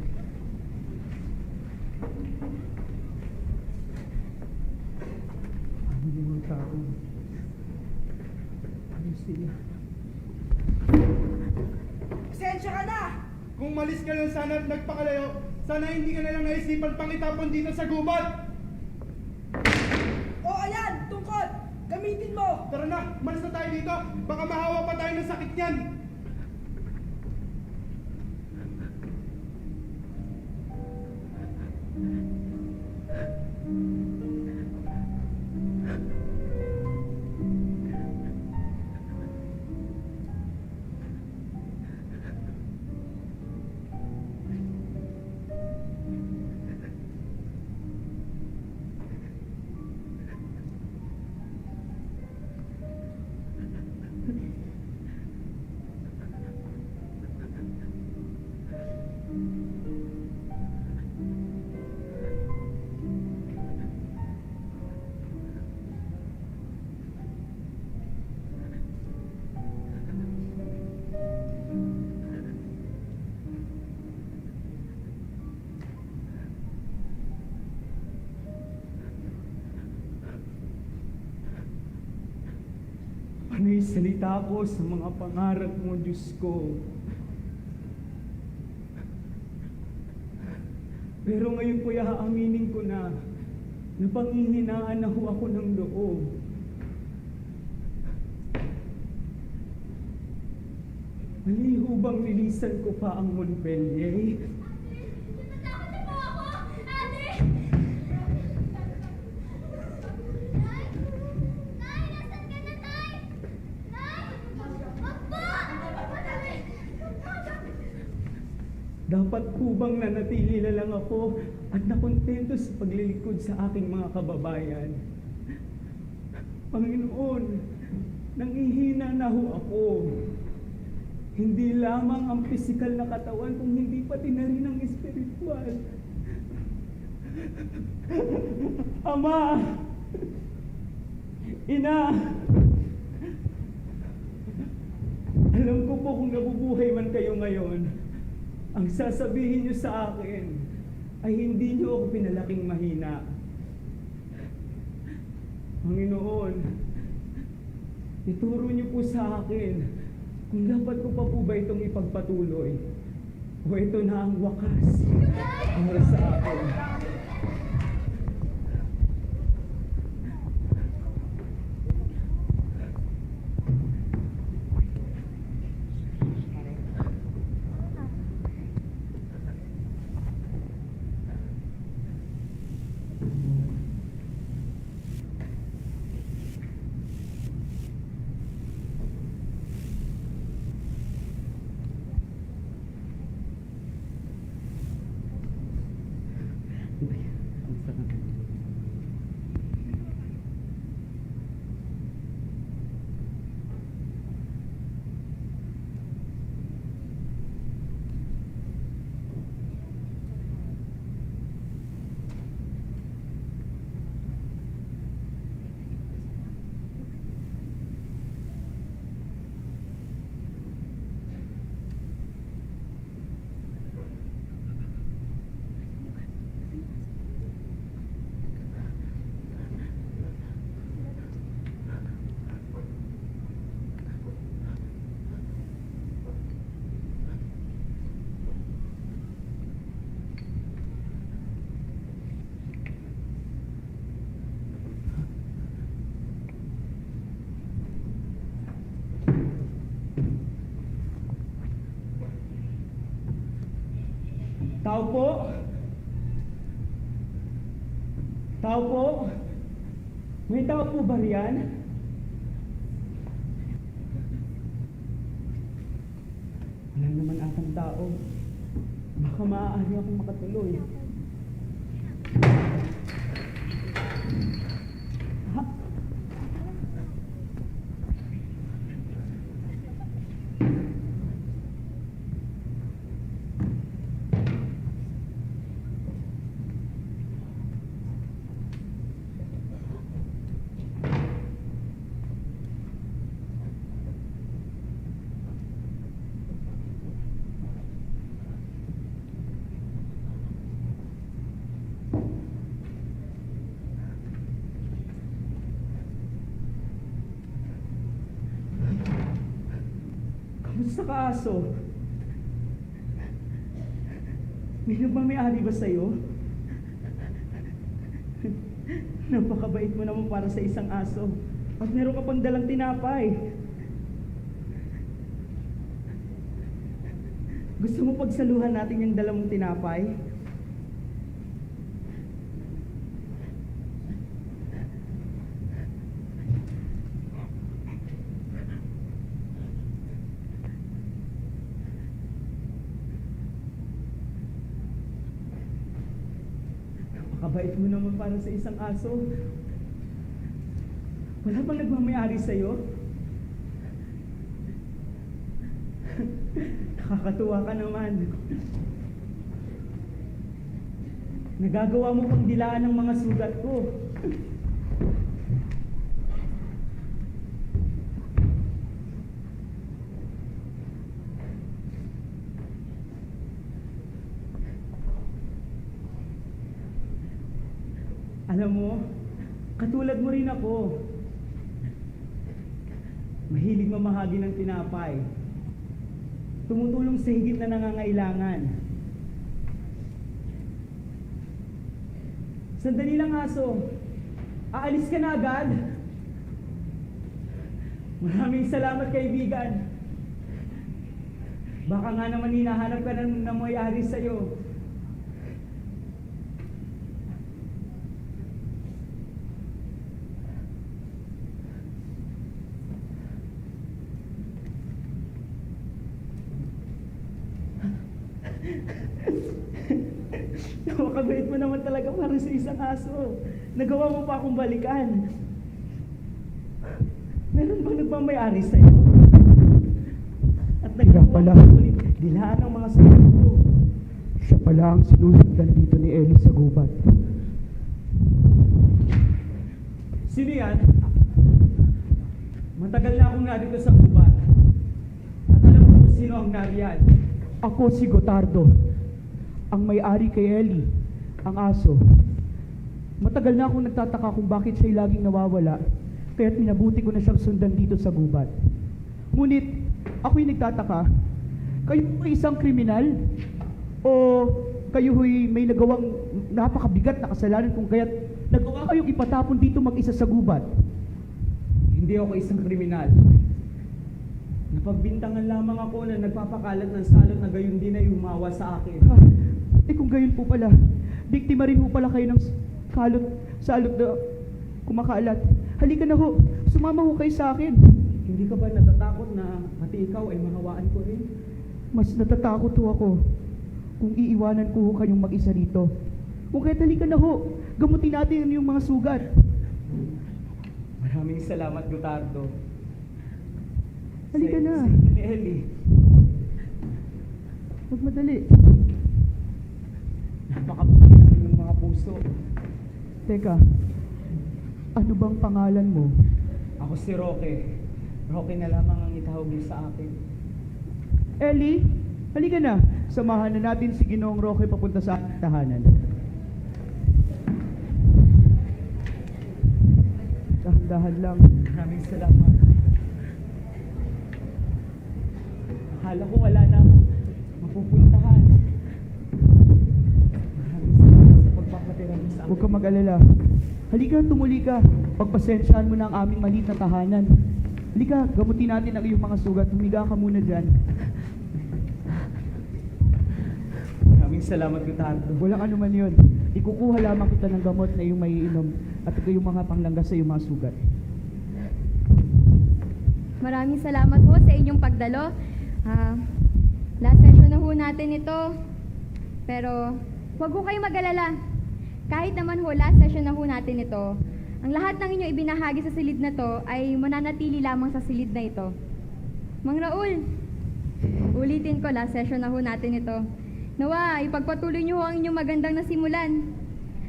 Pasensya ka na! Kung malis ka lang sana at nagpakalayo, sana hindi ka na lang naisipan pang itapon dito sa gubat! O ayan, tungkol! Gamitin mo! Tara na, malis na tayo dito! Baka mahawa pa tayo ng sakit niyan! Panay salita ko sa mga pangarap mo, Diyos ko. Pero ngayon po aaminin ko na panghihinaan na ho ako ng loob. Mali ho bang nilisan ko pa ang Montpellier? Natakot na po ako! Ate! Nay, nasan ka na, Nay? Nay! Dapat po bang nanatili na lang ako at nakontento sa paglilingkod sa aking mga kababayan? Panginoon, nangihina na ho ako. Hindi lamang ang pisikal na katawan, kung hindi pati na rin ang espiritual. Ama! Ina! Alam ko po kung nabubuhay man kayo ngayon, ang sasabihin niyo sa akin ay hindi niyo ako pinalaking mahina. Panginoon, ituro niyo po sa akin kung dapat ko pa po ba itong ipagpatuloy o ito na ang wakas para sa akin. Tao po? Tao po? May tao po ba riyan? Wala naman atang tao. Baka maaari akong makatuloy. Ha? Kamusta ka, aso? May nagmamayari ba sa'yo? Napakabait mo naman para sa isang aso. At meron ka pang dalang tinapay. Gusto mo pagsaluhan natin yung dala mong tinapay? Napakabait mo naman para sa isang aso. Wala bang nagmamayari sa'yo? Nakakatuwa ka naman. Nagagawa mo pang dilaan ng mga sugat ko. Alam mo, katulad mo rin ako. Mahilig mamahagi ng tinapay. Tumutulong sa higit na nangangailangan. Sandali lang, aso. Aalis ka na agad? Maraming salamat, kaibigan. Baka nga naman hinahanap ka ng may-ari sa'yo. Napakabait mo naman talaga para sa isang aso. Nagawa mo pa akong balikan. Meron bang nagmamayari sa'yo? At nagpapala ulit dilaan ang mga sugat ko. Siya pala ang sinusundan dito ni Ellie sa gubat. Sino yan? Matagal na akong narito sa gubat. At alam mo kung sino ang nariyan. Ako si Gotardo, ang may-ari kay Ellie, ang aso. Matagal na akong nagtataka kung bakit siya'y laging nawawala, kaya't minabuti ko na siyang sundan dito sa gubat. Ngunit, ako'y nagtataka, kayo ay isang kriminal? O kayo'y may nagawang napakabigat na kasalanan kung kaya't nagawa kayong ipatapon dito mag-isa sa gubat? Hindi ako isang kriminal. Napagbintangan lamang ako na nagpapakalat ng salot na gayon din ay umawa sa akin. Ha? Eh kung gayon po pala, biktima rin po pala kayo ng salot na kumakalat. Halika na ho, sumama ho kayo sa akin. Hindi ka ba natatakot na pati ikaw ay mahawaan ko rin? Mas natatakot ho ako kung iiwanan ko ho kayong mag-isa rito. Kung kaya't halika na ho, gamutin natin yung mga sugat. Maraming salamat, Gotardo. Halika na. Sa inyo ni Ellie. Huwag madali. Napakabuti namin ng mga puso. Teka, ano bang pangalan mo? Ako si Roque. Roque na lamang ang itawag mo sa akin. Ellie, halika na. Samahan na natin si Ginoong Roque papunta sa tahanan. Dahan-dahan lang. Maraming salamat. Akala ko wala na mapupuntahan. Maraming salamat sa pagpapatira mo sa akin. Huwag kang mag-alala. Halika, tumuli ka. Pagpasensyaan mo na ang aming maliit na tahanan. Halika, gamutin natin ang iyong mga sugat. Humiga ka muna dyan. Maraming Maraming salamat, Gotardo. Walang anuman yun. Ikukuha lamang kita ng gamot na iyong maiinom at ito yung mga panglanggas sa iyong mga sugat. Maraming salamat po sa inyong pagdalo. Last session na ho natin ito. Pero huwag ho kayong mag-alala. Kahit naman ho last session na ho natin ito, ang lahat ng inyong ibinahagi sa silid na to ay mananatili lamang sa silid na ito. Mang Raul, ulitin ko, last session na ho natin ito. Nawa, ipagpatuloy niyo ho ang inyong magandang nasimulan.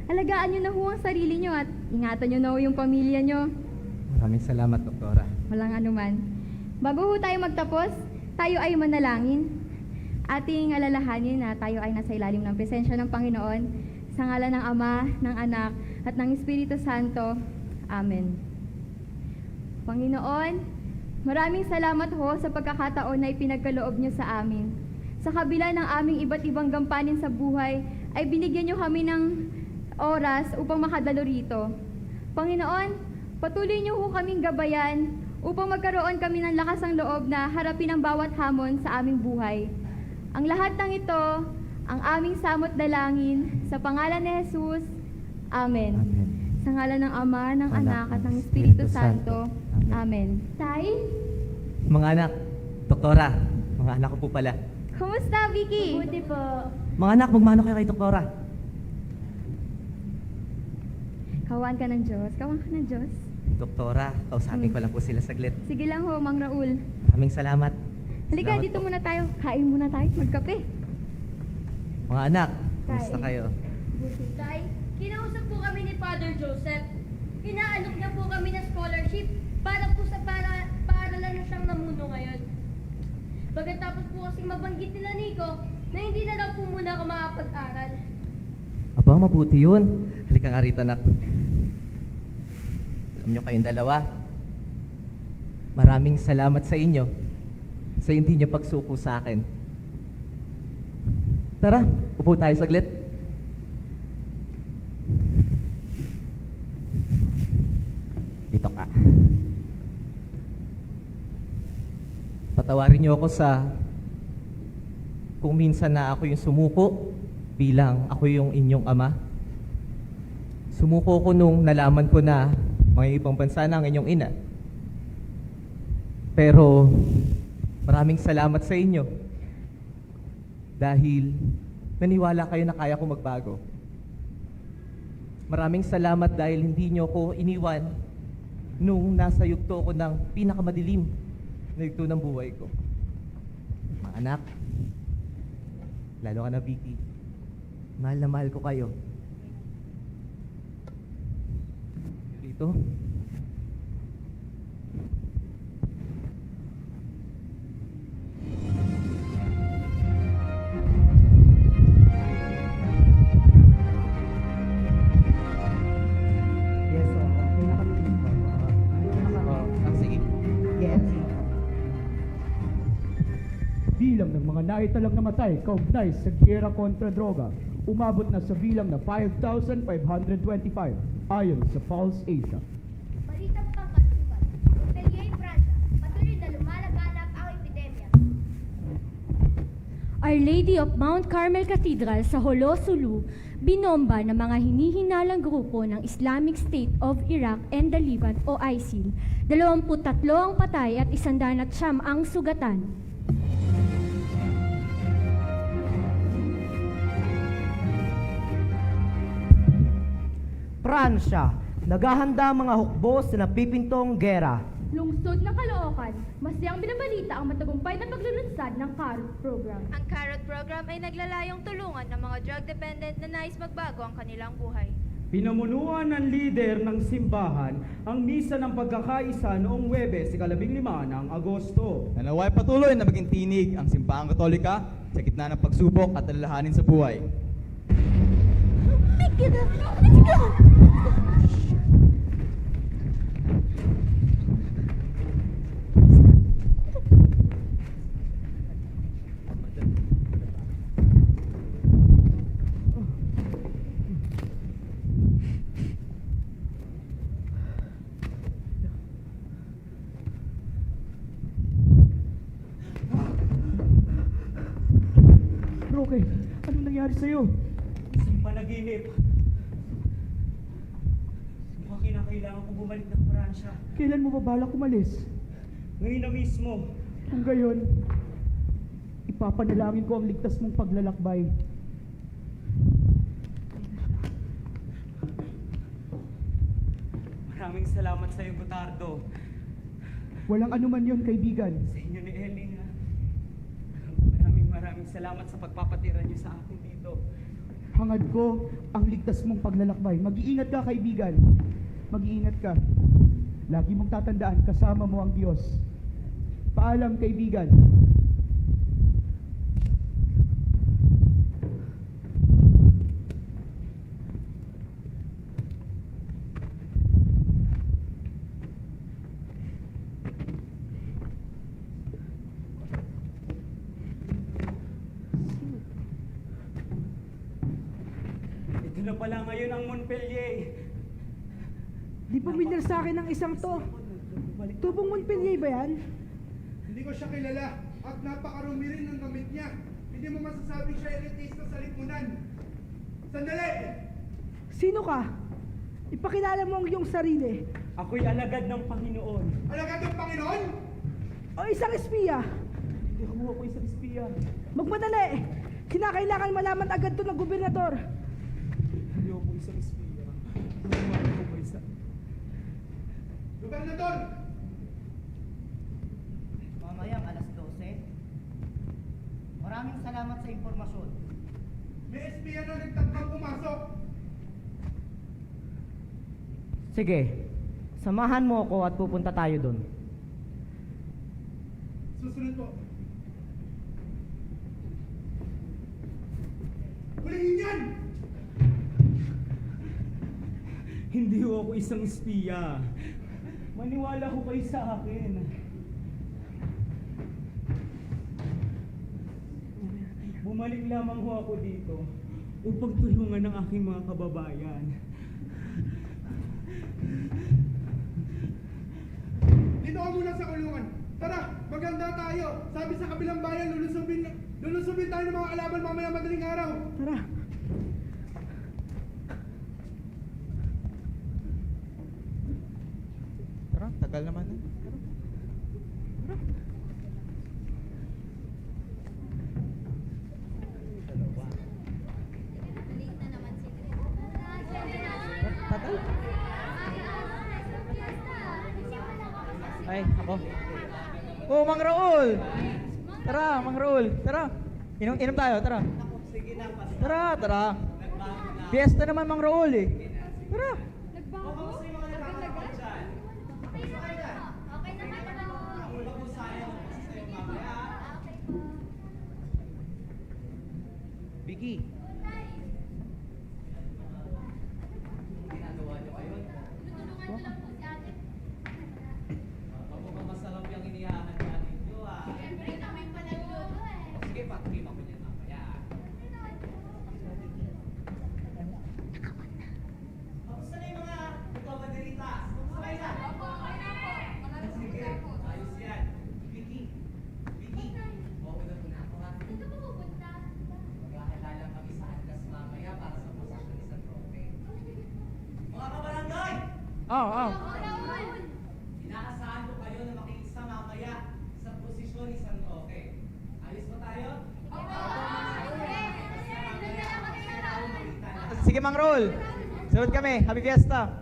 Alagaan niyo na ho ang sarili niyo at ingatan niyo na ho yung pamilya niyo. Maraming salamat, Doktora. Walang anuman. Bago ho tayo magtapos, tayo ay manalangin. Ating alalahanin na tayo ay nasa ilalim ng presensya ng Panginoon sa ngalan ng Ama, ng Anak, at ng Espiritu Santo. Amen. Panginoon, maraming salamat ho sa pagkakataon na ipinagkaloob niyo sa amin. Sa kabila ng aming iba't ibang gampanin sa buhay, ay binigyan niyo kami ng oras upang makadalo rito. Panginoon, patuloy niyo ho kaming gabayan upang magkaroon kami ng lakas ng loob na harapin ang bawat hamon sa aming buhay. Ang lahat ng ito, ang aming samot dalangin, sa pangalan ni Jesus. Amen. Amen. Sa ngalan ng Ama, ng Anak, Anak, at ng ng Espiritu Espiritu Santo. Santo. Amen. Tay, Mga anak, Doktora, mga anak ko po pala. kumusta, Vicky? Buti po. Mga anak, magmano kayo kay Doktora. Kawan ka ng Diyos. Kawan ka ng Diyos. Doktora, kausapin ko lang po sila saglit. Sige lang ho, Mang Raul. Maraming salamat. Halika, Salamat dito po. muna tayo. Kain muna tayo. Magkape. Mga anak, kumusta kayo? Tay, kinausap po kami ni Father Joseph. Inaalok niya po kami ng scholarship para po sa paaralan na siyang namuno ngayon. Pagkatapos po kasing mabanggit nila Nico na hindi na daw po muna ako makapag-aral. Aba, mabuti yun. Halika nga rito, anak. Alam nyo kayong dalawa, maraming salamat sa inyo sa hindi nyo pagsuko sa akin. Tara, upo tayo saglit. Dito ka. Patawarin niyo ako sa kung minsan na ako yung sumuko bilang ako yung inyong ama. Sumuko ko nung nalaman ko na mga ibang bansa na ang inyong ina. Pero maraming salamat sa inyo dahil naniwala kayo na kaya ko magbago. Maraming salamat dahil hindi niyo ko iniwan nung nasa yugto ko ng pinakamadilim na yugto ng buhay ko. Mga anak, lalo ka na, Vicky, mahal na mahal ko kayo. Dito. Yes, okay na kami dito. Sige. Yes. Bilang ng mga naitalang namatay kaugnay sa giyera kontra droga, umabot na sa bilang na 5,525 ayon sa Pulse Asia. Balitang pangkasukan. Montpellier, Prancia. Patuloy na lumalaganap ang epidemya. Our Lady of Mount Carmel Cathedral sa Jolo, Sulu, binomba ng mga hinihinalang grupo ng Islamic State of Iraq and the Levant o ISIL. 23 ang patay at 109 ang sugatan. Pransya, naghahanda ang mga hukbo sa napipintong gera. Lungsod ng Caloocan, masayang binabalita ang matagumpay na paglulunsad ng CAROT program. Ang CAROT program ay naglalayong tulungan ng mga drug dependent na nais magbago ang kanilang buhay. Pinamunuan ng lider ng simbahan ang misa ng pagkakaisa noong Huwebes, 15 ng Agosto. Nanaway patuloy na maging tinig ang Simbahang Katolika sa gitna ng pagsubok at alalahanin sa buhay. Roque, anong nangyari sa'yo? Isang panaginip. Mukhang kinakailangan ko bumalik ng Pransya. Kailan mo ba balak umalis? Ngayon na mismo. Kung gayon, ipapanalangin ko ang ligtas mong paglalakbay. Maraming salamat sa iyo, Gotardo. Walang anuman yon, kaibigan. Sa inyo ni Ellie, ha? Maraming salamat sa pagpapatira niyo sa akin dito. Hangad ko ang ligtas mong paglalakbay. Mag-iingat ka, kaibigan. Mag-iingat ka. Lagi mong tatandaan, kasama mo ang Diyos. Paalam, kaibigan. Ito na pala ngayon ang Montpellier. Di pamilyar sa akin ang isang to. Tubong Montpellier ba yan? Hindi ko siya kilala at napakarumi rin ng gamit niya. Hindi mo masasabing siya elitista sa lipunan. Sandali! Sino ka? Ipakilala mo ang iyong sarili. Ako'y alagad ng Panginoon. Alagad ng Panginoon? O isang espiya. Hindi ako isang espiya. Magmadali! Kinakailangan malaman agad to ng gobernador. Hindi ako isang espiya. Hindi ako isang... Gobernador! Mamayang alas 12. Maraming salamat sa impormasyon. May espiya na nagtangkang pumasok. Sige, samahan mo ako at pupunta tayo doon. Susunod po. Hulihin yan! Hindi ako isang espiya. Maniwala ko kayo sa akin. Bumalik lamang ho ako dito upang tulungan ang aking mga kababayan. Dito ka muna sa kulungan. Tara, maganda tayo. Sabi sa kabilang bayan, lulusubin tayo ng mga kalaban mamaya madaling araw. Tara. Tara, tagal naman eh. Tagal. Ay, ako. Oh, Mang Raul! Tara, Mang Raul. Tara. Inom tayo, tara. Tara. Fiesta naman, Mang Raul eh. Tara. Biggie. Masarap yung inihahan natin nyo, ah. Siyempre, kami panagluto eh. Sige, pakikita ko niyan mamaya. Kamusta na yung mga nagpapadelitas? Kamusta kayo na? Sige, ayos yan. Vicky, okay na muna ako, ha? Dito ba pupunta? Magkakilala kami sa Andas mamaya para sa posasyon ni San Roque. Mga kabarangay! Oo. Inaasahan ko kayo na makikisa mamaya sa posisyon ni San Roque. Ayos ba tayo? Sige, Mang Raul. Sunod kami. Happy Fiesta.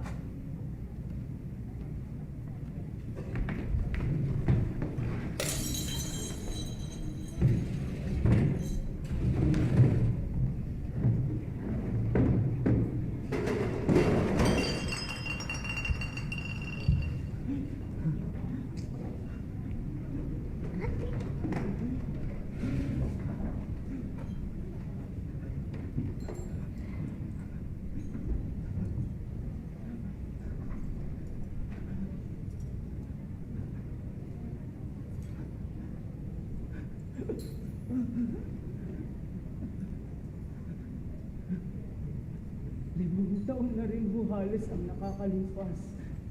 Limang taon na rin ho halos ang nakakalipas,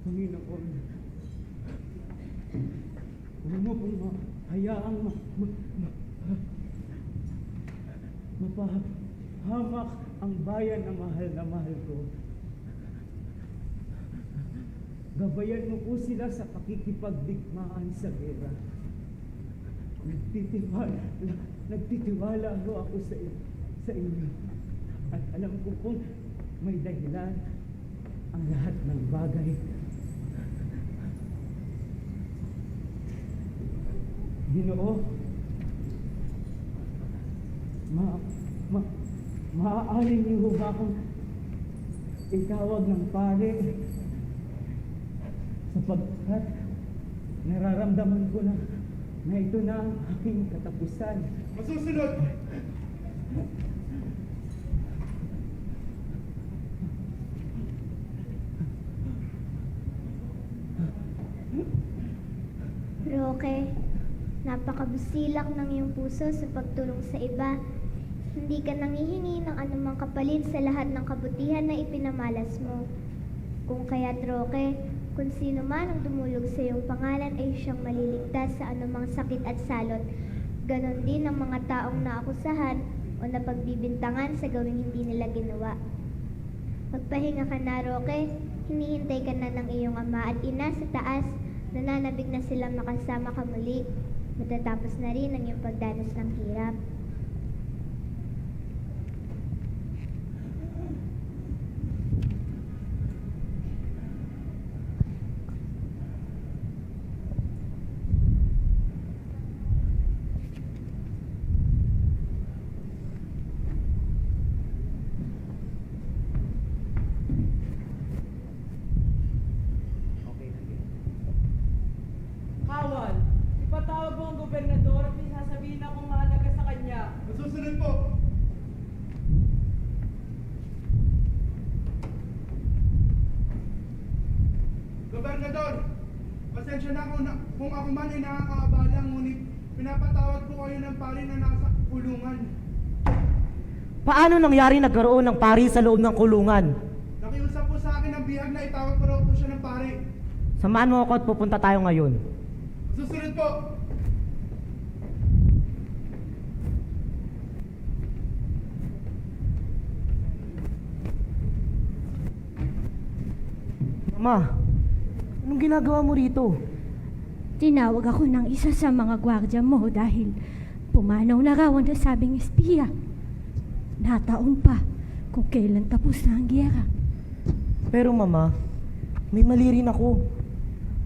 Panginoon. Huwag mo pong hayaang hamak ang bayan na mahal ko. Gabayan mo po sila sa pakikipagdigmaan sa gera. Nagtitiwala ako sa inyo. At alam ko kung may dahilan ang lahat ng bagay. Ginoo, maaari niyo ba akong itawag ng pare sapagkat nararamdaman ko na ito na ang aking katapusan. Masusunod! Roque, napakabusilak ng iyong puso sa pagtulong sa iba. Hindi ka nanghihingi ng anumang kapalit sa lahat ng kabutihan na ipinamalas mo. Kung kaya't Roque, kung sino man ang dumulog sa iyong pangalan ay siyang maliligtas sa anumang sakit at salot. Ganon din ang mga taong naakusahan o napagbibintangan sa gawing hindi nila ginawa. Magpahinga ka na, Roque. Hinihintay ka na ng iyong ama at ina sa taas. Nananabik na silang makasama ka muli. Matatapos na rin ang iyong pagdanas ng hirap. Kawal, ipatawag mo ang gobernador at may sasabihin akong mahalaga sa kanya. Masusunod po! Gobernador, pasensya na kung ako man ay nakakaabala, ngunit pinapatawad ko kayo ng pari na nasa kulungan. Paano nangyari nagkaroon ng pari sa loob ng kulungan? Nakiusap po sa akin ang bihag na itawag ko raw po siya ng pari. Samahan mo ako at pupunta tayo ngayon. Susunod po! Mama, anong ginagawa mo rito? Tinawag ako ng isa sa mga gwardya mo dahil pumanaw na raw ang nasabing espiya. Nataon pa kung kailan tapos na ang giyera. Pero mama, may mali rin ako.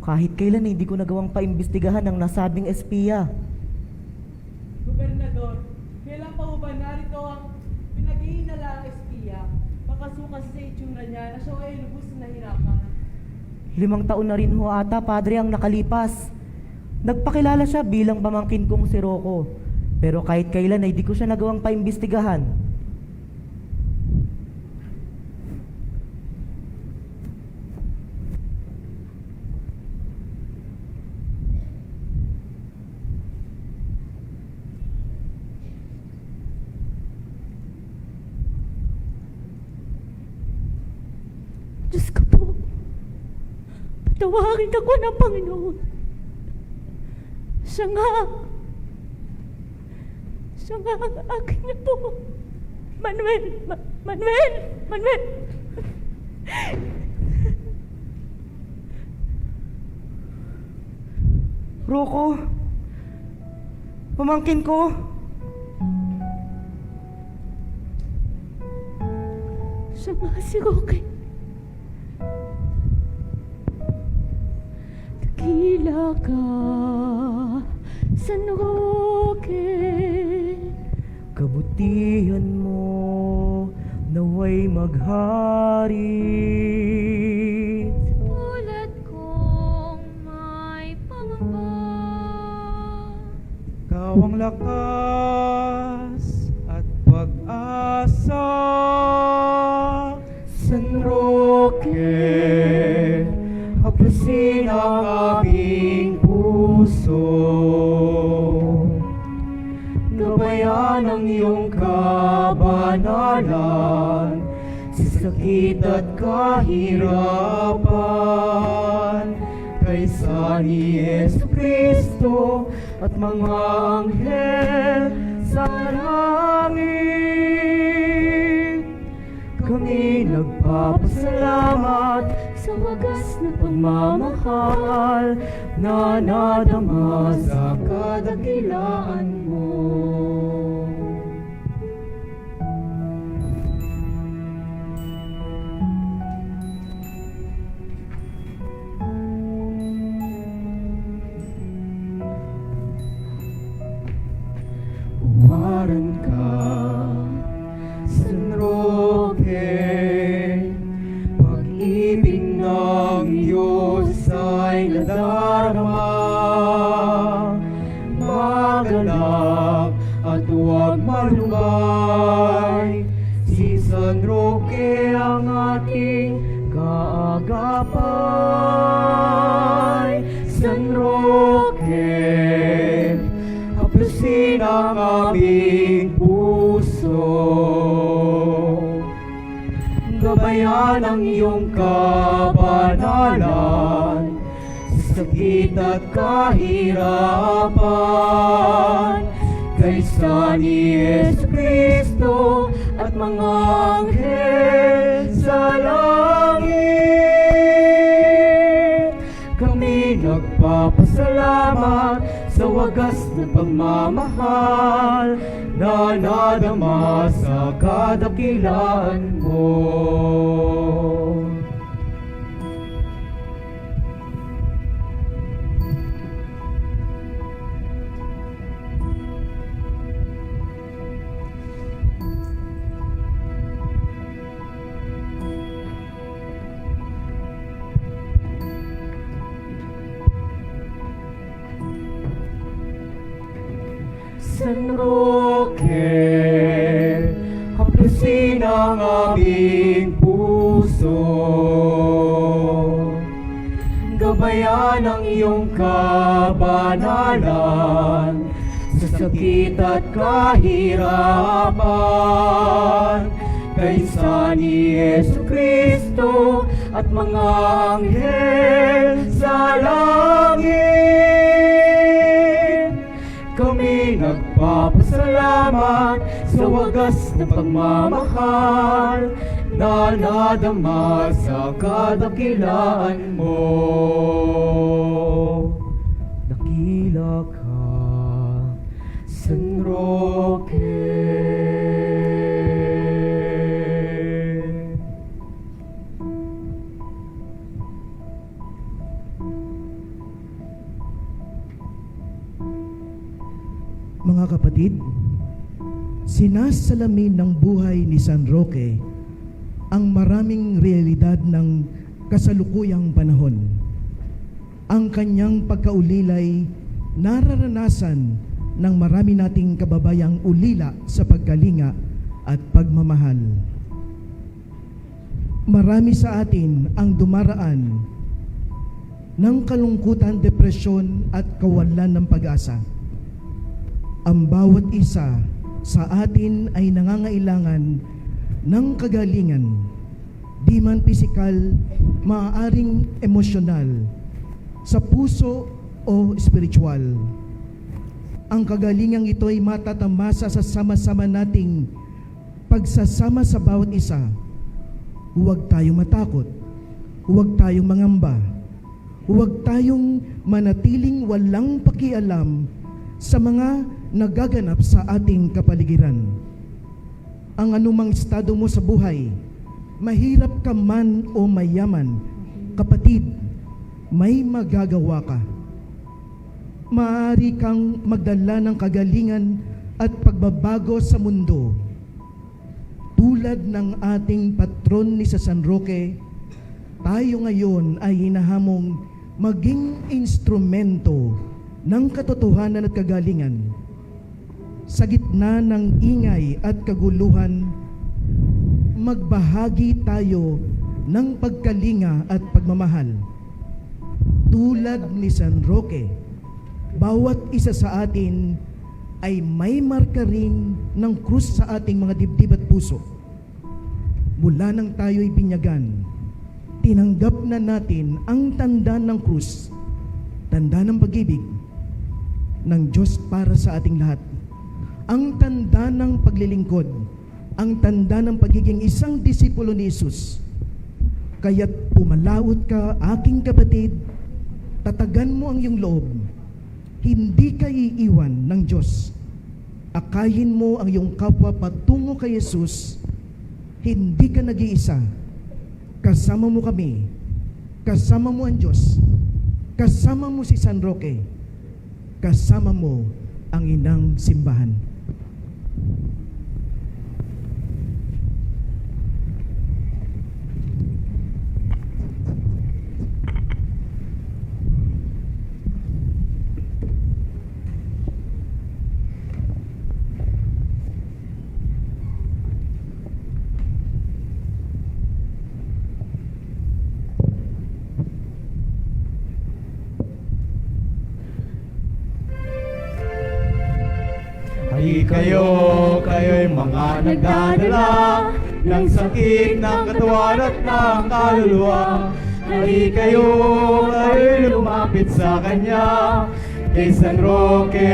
Kahit kailan hindi ko nagawang paimbestigahan ang nasabing espiya. Gobernador, kailan pa ba narito ang pinag-iinala ang espiya? Makasukas sa itsura niya na siya ay lubos na nahirapan. 5 taon na rin ho ata, padre, ang nakalipas. Nagpakilala siya bilang pamangkin kong si Rocco. Pero kahit kailan ay di ko siya nagawang paimbestigahan. Diyos ko po, patawarin ako ng Panginoon. Siya nga ang aking na po. Manuel! Rocco, pamangkin ko. Siya nga si Roque. Dakila ka, San Roque. Kabutihan mo naway maghari. Tulad kong may pangamba. Ikaw ang lakas at pag-asa. San Roque, hapusin ang aming puso. Gabayan ang iyong kabanalan sa sakit at kahirapan. Kaysa ni Jesucristo at mga anghel sa langit. Kami nagpapasalamat sa wagas na pagmamahal na nadama sa kadakilaan mo. Umaran ka, San Roque, pag-ibig ng Diyos ay nadarama. Magalak at huwag malumay, si San Roque ang ating kaagapay. San Roque, haplusin ang aming puso, gabayan ang iyong kabanalan sa sakit at kahirapan. Kaysa ni Jesucristo at mga anghel sa langit, kami nagpapasalamat sa wagas na pagmamahal na nadama sa kadakilaan mo. San Roque, haplusin ang aming puso, gabayan ang iyong kabanalan sa sakit at kahirapan. Kaysa ni Jesucristo at mga anghel sa langit, kami nagpapasalamat sa wagas na pagmamahal na nadama sa kadakilaan mo. Dakila ka, San Roque. Mga kapatid, sinasalamin ng buhay ni San Roque ang maraming realidad ng kasalukuyang panahon. Ang kanyang pagkaulilay nararanasan ng marami nating kababayang ulila sa pagkalinga at pagmamahal. Marami sa atin ang dumaraan ng kalungkutan, depresyon at kawalan ng pag-asa. Ang bawat isa sa atin ay nangangailangan ng kagalingan, di man pisikal, maaaring emosyonal, sa puso o spiritual. Ang kagalingang ito ay matatamasa sa sama-sama nating pagsasama sa bawat isa. Huwag tayong matakot, huwag tayong mangamba, huwag tayong manatiling walang pakialam sa mga nagaganap sa ating kapaligiran. Ang anumang estado mo sa buhay, mahirap ka man o mayaman, kapatid, may magagawa ka. Maaari kang magdala ng kagalingan at pagbabago sa mundo. Tulad ng ating patron ni San Roque, tayo ngayon ay hinahamong maging instrumento ng katotohanan at kagalingan. Sa gitna ng ingay at kaguluhan, magbahagi tayo ng pagkalinga at pagmamahal. Tulad ni San Roque, bawat isa sa atin ay may marka rin ng krus sa ating mga dibdib at puso. Mula nang tayo'y binyagan, tinanggap na natin ang tanda ng krus, tanda ng pag-ibig ng Diyos para sa ating lahat. Ang tanda ng paglilingkod, ang tanda ng pagiging isang disipulo ni Jesus. Kaya't pumalaot ka, aking kapatid, tatagan mo ang iyong loob. Hindi ka iiwan ng Diyos. Akayin mo ang iyong kapwa patungo kay Jesus. Hindi ka nag-iisa. Kasama mo kami. Kasama mo ang Diyos. Kasama mo si San Roque. Kasama mo ang inang simbahan. Ay kayo'y mga nagdadala ng sakit ng katawan at ng kaluluwa. Ay kayo'y lumapit sa Kanya. Kay San Roque,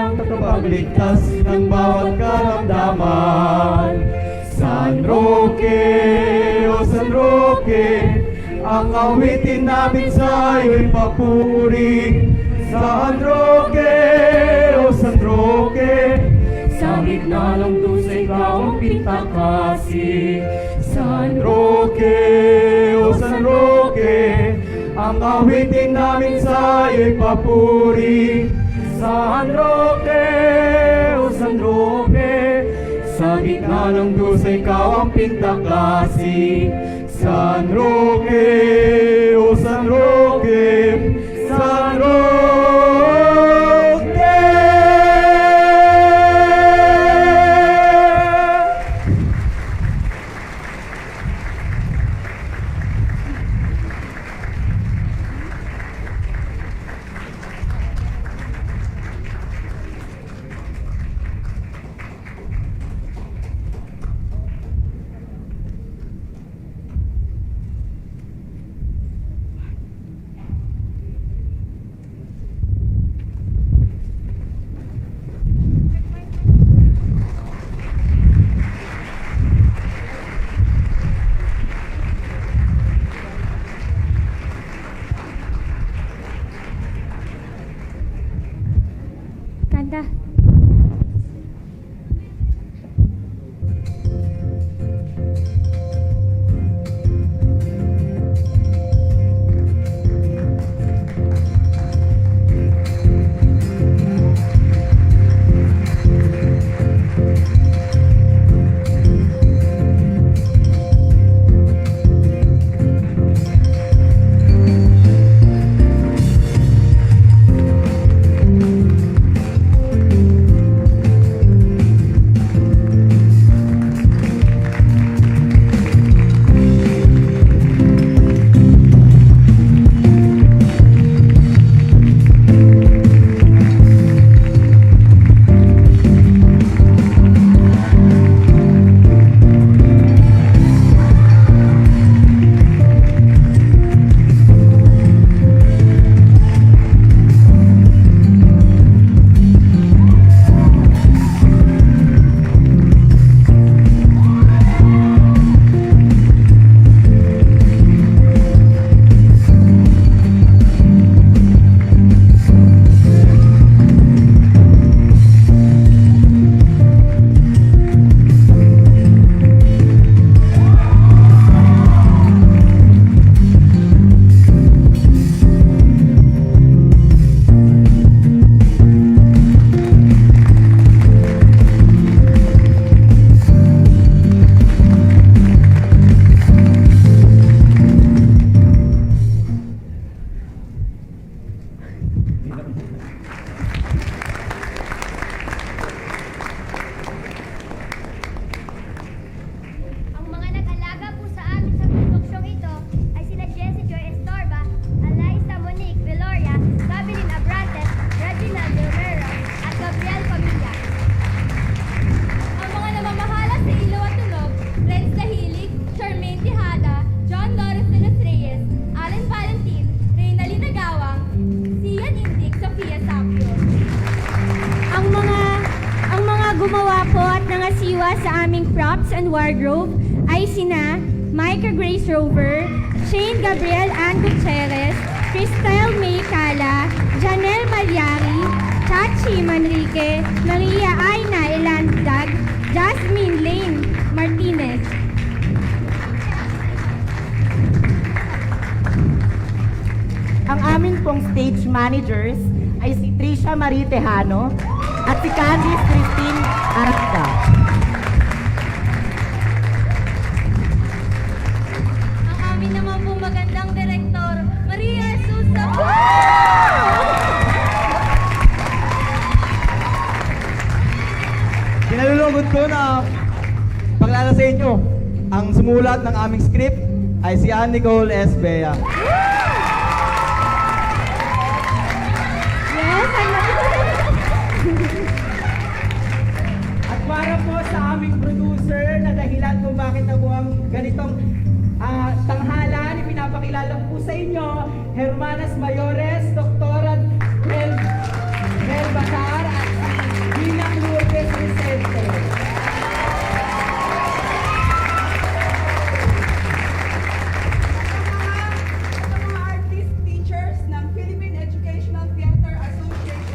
ang tagapagligtas ng bawat karamdaman. San Roque, o San Roque, ang awitin namin sa'yo'y papuri. San Roque, o San Roque, sa gitna ng dusa ikaw ang pintakasi. San Roque, o San Roque, ang awitin namin sa'yo'y papuri. San Roque, o San Roque, sa gitna ng dusa ikaw ang pintakasi. San Roque, o San Roque, San Roque. sa aming props and wardrobe ay sina Micah Grace Rover, Shane Gabriel Ann Gutierrez, Cristel May Cala, Janelle Malyari, Chachi Manrique, Maria Aina Elandag, Jasmine Lane Martinez. Ang amin pong stage managers ay si Trisha Marie Tejano at si Candice Christine Aranda. Ang amin naman po magandang direktor, Maria Susa. Kinalulungkot ko na paglalala sa inyo, ang sumulat ng aming script ay si Ann Nicole S. Bea. At para po sa aming producer na dahilan kung bakit nabuang ganitong tanghalan, ipinapakilala ko po sa inyo, Hermanas Mayores, Doktora Mel Bacar at Ginang Lourdes Vicente. Mga artist teachers ng Philippine Educational Theater Association.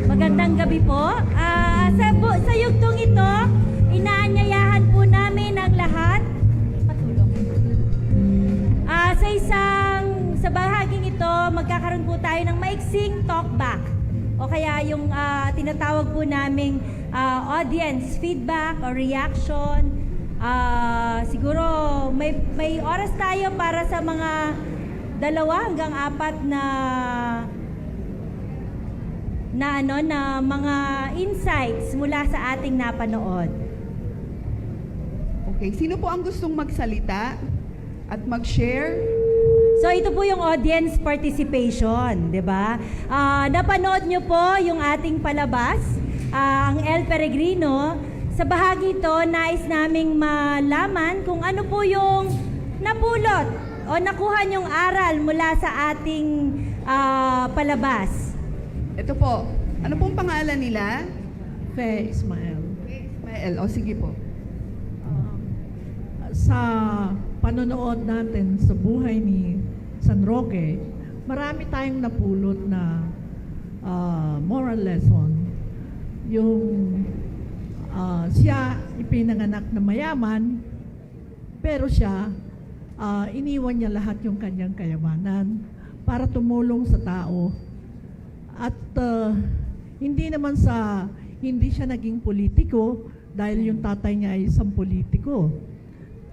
Magandang gabi po. Sa yugtong ito, inaanyayahan po namin ang lahat. Patulong. Sa bahaging ito, magkakaroon po tayo ng maiksing talkback. O kaya yung tinatawag po naming audience feedback or reaction. Siguro may oras tayo para sa mga 2 hanggang 4 na mga insights mula sa ating napanood. Okay, sino po ang gustong magsalita at mag-share? So ito po yung audience participation, 'di ba? Napanood nyo po yung ating palabas, ang El Peregrino. Sa bahagi ito, nais naming malaman kung ano po yung napulot o nakuha nyong aral mula sa ating palabas. Ito po, ano pong pangalan nila? Fe Ismael. Ismael, o sige po. Sa panonood natin sa buhay ni San Roque, marami tayong napulot na moral lesson. Yung siya ipinanganak na mayaman, pero siya iniwan niya lahat yung kanyang kayamanan para tumulong sa tao. At hindi siya naging politiko dahil yung tatay niya ay isang politiko.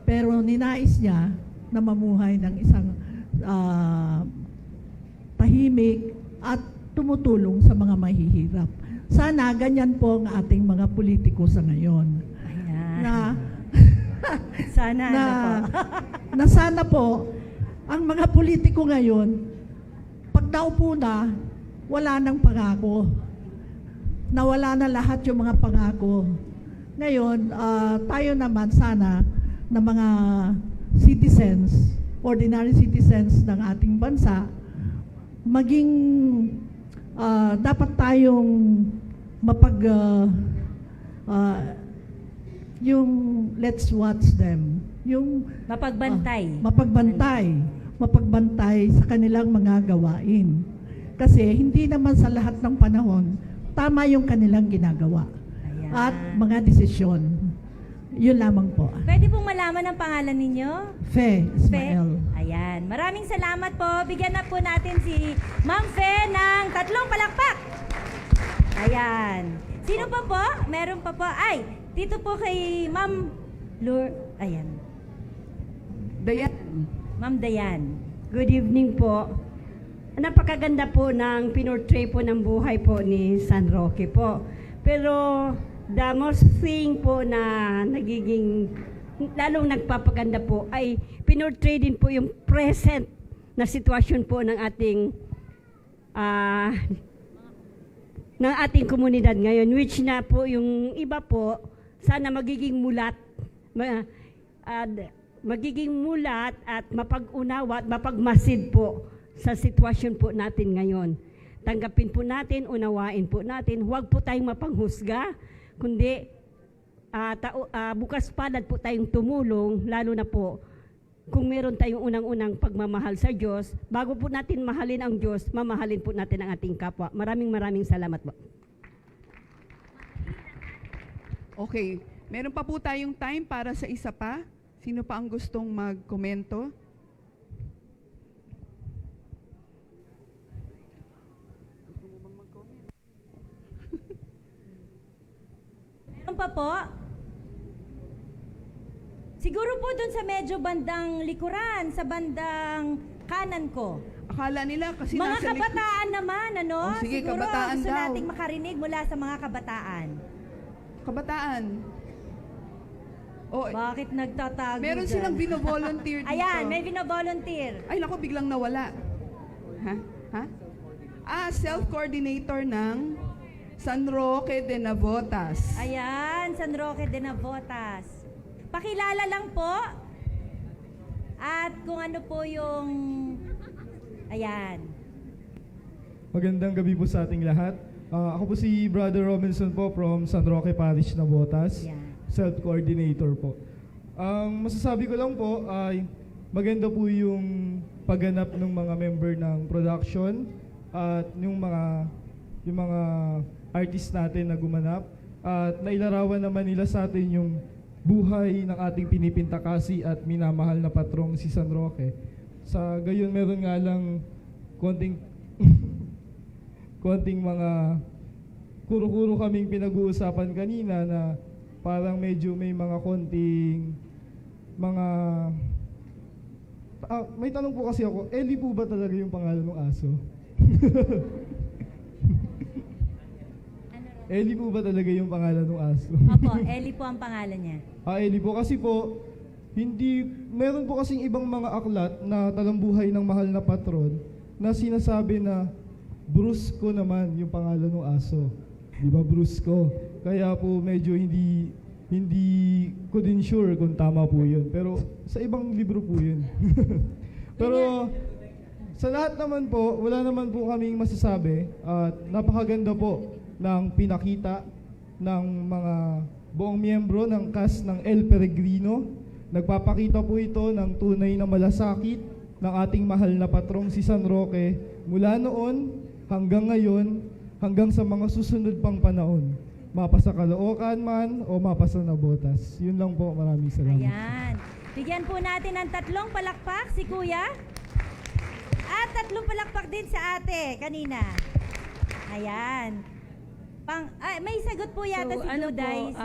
Pero ninais niya na mamuhay ng isang tahimik at tumutulong sa mga mahihirap. Sana ganyan po ang ating mga politiko sa ngayon. Ayan. Sana na sana po ang mga politiko ngayon, pag naupo na, wala nang pangako. Nawala na lahat yung mga pangako. Ngayon, tayo naman sana na mga citizens, ordinary citizens ng ating bansa, maging dapat tayong yung let's watch them. Yung mapagbantay sa kanilang mga gawain. Kasi hindi naman sa lahat ng panahon tama yung kanilang ginagawa. Ayan. At mga desisyon. Yun lamang po. Pwede pong malaman ang pangalan ninyo? Fe Ismael. Ayan. Maraming salamat po. Bigyan na po natin si Ma'am Fe ng 3 palakpak. Ayan. Sino pa po? Meron pa po. Ay, dito po kay Ma'am Ayan. Dayan. Ma'am Dayan. Good evening po. Napakaganda po ng pinortray po ng buhay po ni San Roque po. Pero the most thing po na nagiging lalong nagpapaganda po ay pinortray din po yung present na sitwasyon po ng ating komunidad ngayon, which na po yung iba po sana magiging mulat at mapag-unawa at mapagmasid po sa sitwasyon po natin ngayon. Tanggapin po natin, unawain po natin, huwag po tayong mapanghusga, kundi bukas palad po tayong tumulong, lalo na po kung meron tayong unang-unang pagmamahal sa Diyos, bago po natin mahalin ang Diyos, mamahalin po natin ang ating kapwa. Maraming salamat po. Okay, meron pa po tayong time para sa isa pa. Sino pa ang gustong magkomento? Meron pa po? Siguro po dun sa medyo bandang likuran, sa bandang kanan ko. Akala nila kasi Mga nasa kabataan naman, ano? Oh, sige, Siguro kabataan gusto daw. nating makarinig mula sa mga kabataan. Kabataan. Oh, bakit nagtatago meron dyan? silang bino-volunteer dito. Ayan, may bino-volunteer. Ay, naku, biglang nawala. Self-coordinator ng San Roque de Navotas. Ayan, San Roque de Navotas. Pakilala lang po. At kung ano po yung... Ayan. Magandang gabi po sa ating lahat. Ako po si Brother Robinson po from San Roque Parish, Navotas. Self-coordinator po. Ang masasabi ko lang po ay maganda po yung pagganap ng mga member ng production at yung mga artist natin na gumanap at nailarawan naman nila sa atin yung buhay ng ating pinipintakasi at minamahal na patrong si San Roque. Sa gayon meron nga lang konting mga kuro-kuro kaming pinag-uusapan kanina na parang medyo may mga konting mga may tanong po kasi ako, Ellie po ba talaga yung pangalan ng aso? Ellie po ba talaga yung pangalan ng aso? Opo, Ellie po ang pangalan niya. Ellie po kasi po, meron po kasing ibang mga aklat na talambuhay ng mahal na patron na sinasabi na Brusco naman yung pangalan ng aso. Di ba Brusco? Kaya po medyo hindi ko din sure kung tama po yun. Pero sa ibang libro po yun. Pero sa lahat naman po, wala naman po kaming masasabi at napakaganda po ng pinakita ng mga buong miyembro ng cast ng El Peregrino. Nagpapakita po ito ng tunay na malasakit ng ating mahal na patrong si San Roque mula noon hanggang ngayon, hanggang sa mga susunod pang panahon. Mapa sa Caloocan man o mapa sa Navotas. Yun lang po, maraming salamat. Ayan. Bigyan po natin ng 3 palakpak si Kuya. At 3 palakpak din sa ate kanina. Ayan. May sagot po yata si Duday.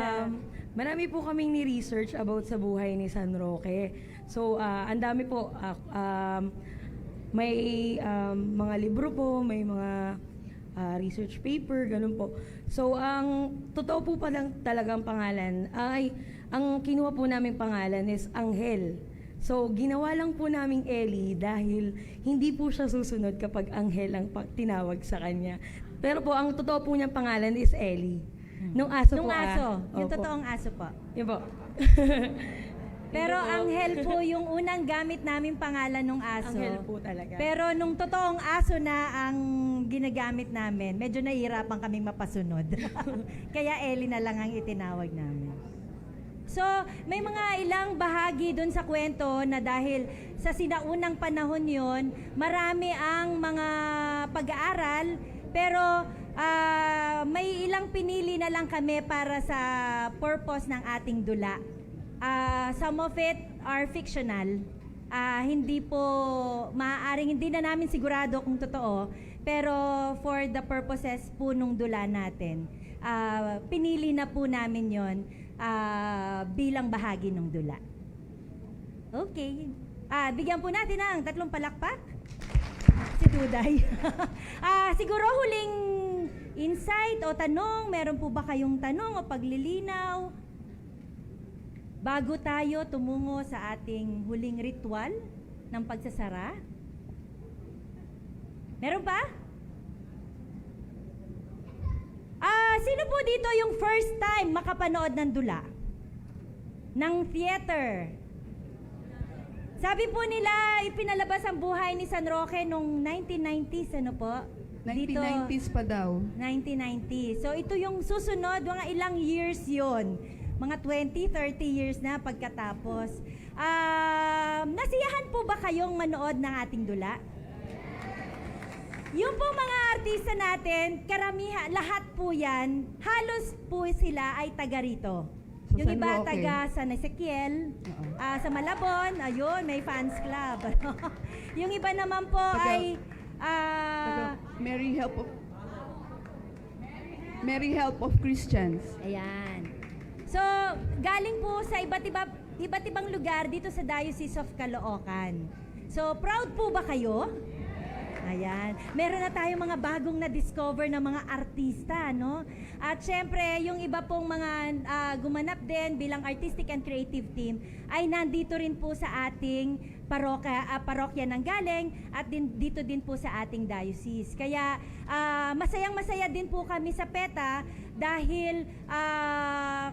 Marami po kaming ni-research about sa buhay ni San Roque. So, ang dami po. May mga libro po, may mga research paper, ganun po. So, ang totoo po pa lang talagang pangalan ay, ang kinuha po namin pangalan is Anghel. So, ginawa lang po naming Ellie dahil hindi po siya susunod kapag Anghel ang tinawag sa kanya. Pero po, ang totoo po niyang pangalan is Ellie. Nung aso Nung po. aso. Yung Opo. totoong aso po. Yun po. Pero Anghel po yung unang gamit namin pangalan ng aso. Anghel po talaga. Pero nung totoong aso na ang ginagamit namin, medyo nahihirapan kaming mapasunod. Kaya Ellie na lang ang itinawag namin. So, may mga ilang bahagi dun sa kwento na dahil sa sinaunang panahon yon, marami ang mga pag-aaral, pero may ilang pinili na lang kami para sa purpose ng ating dula. Some of it are fictional. Hindi po, maaaring hindi na namin sigurado kung totoo, pero for the purposes po nung dula natin, pinili na po namin yon bilang bahagi ng dula. Okay. Bigyan po natin ng 3 palakpak. Si Duday. Siguro insight o tanong? Meron po ba kayong tanong o paglilinaw? Bago tayo tumungo sa ating huling ritual ng pagsasara? Meron pa? Sino po dito yung first time makapanood ng dula? Ng theater? Sabi po nila, ipinalabas ang buhay ni San Roque noong 1990s, ano po? 1990s pa daw. 1990. So ito yung susunod, mga ilang years yon, mga 20, 30 years na pagkatapos. Nasiyahan po ba kayong manood ng ating dula? Yung po mga artista natin, karamihan, lahat po yan, halos po sila ay taga rito. Sa Yung San iba Roque. taga San Ezequiel, sa Malabon, ayun, may fans club. Yung iba naman po ay Mary Help of Christians. Ayan. So, galing po sa iba't ibang lugar dito sa Diocese of Caloocan. So, proud po ba kayo? Ayan. Meron na tayong mga bagong na-discover na mga artista, no? At syempre, yung iba pong mga gumanap din bilang artistic and creative team ay nandito rin po sa ating parokya ng Galing at dito din po sa ating diocese. Kaya masayang-masaya din po kami sa PETA dahil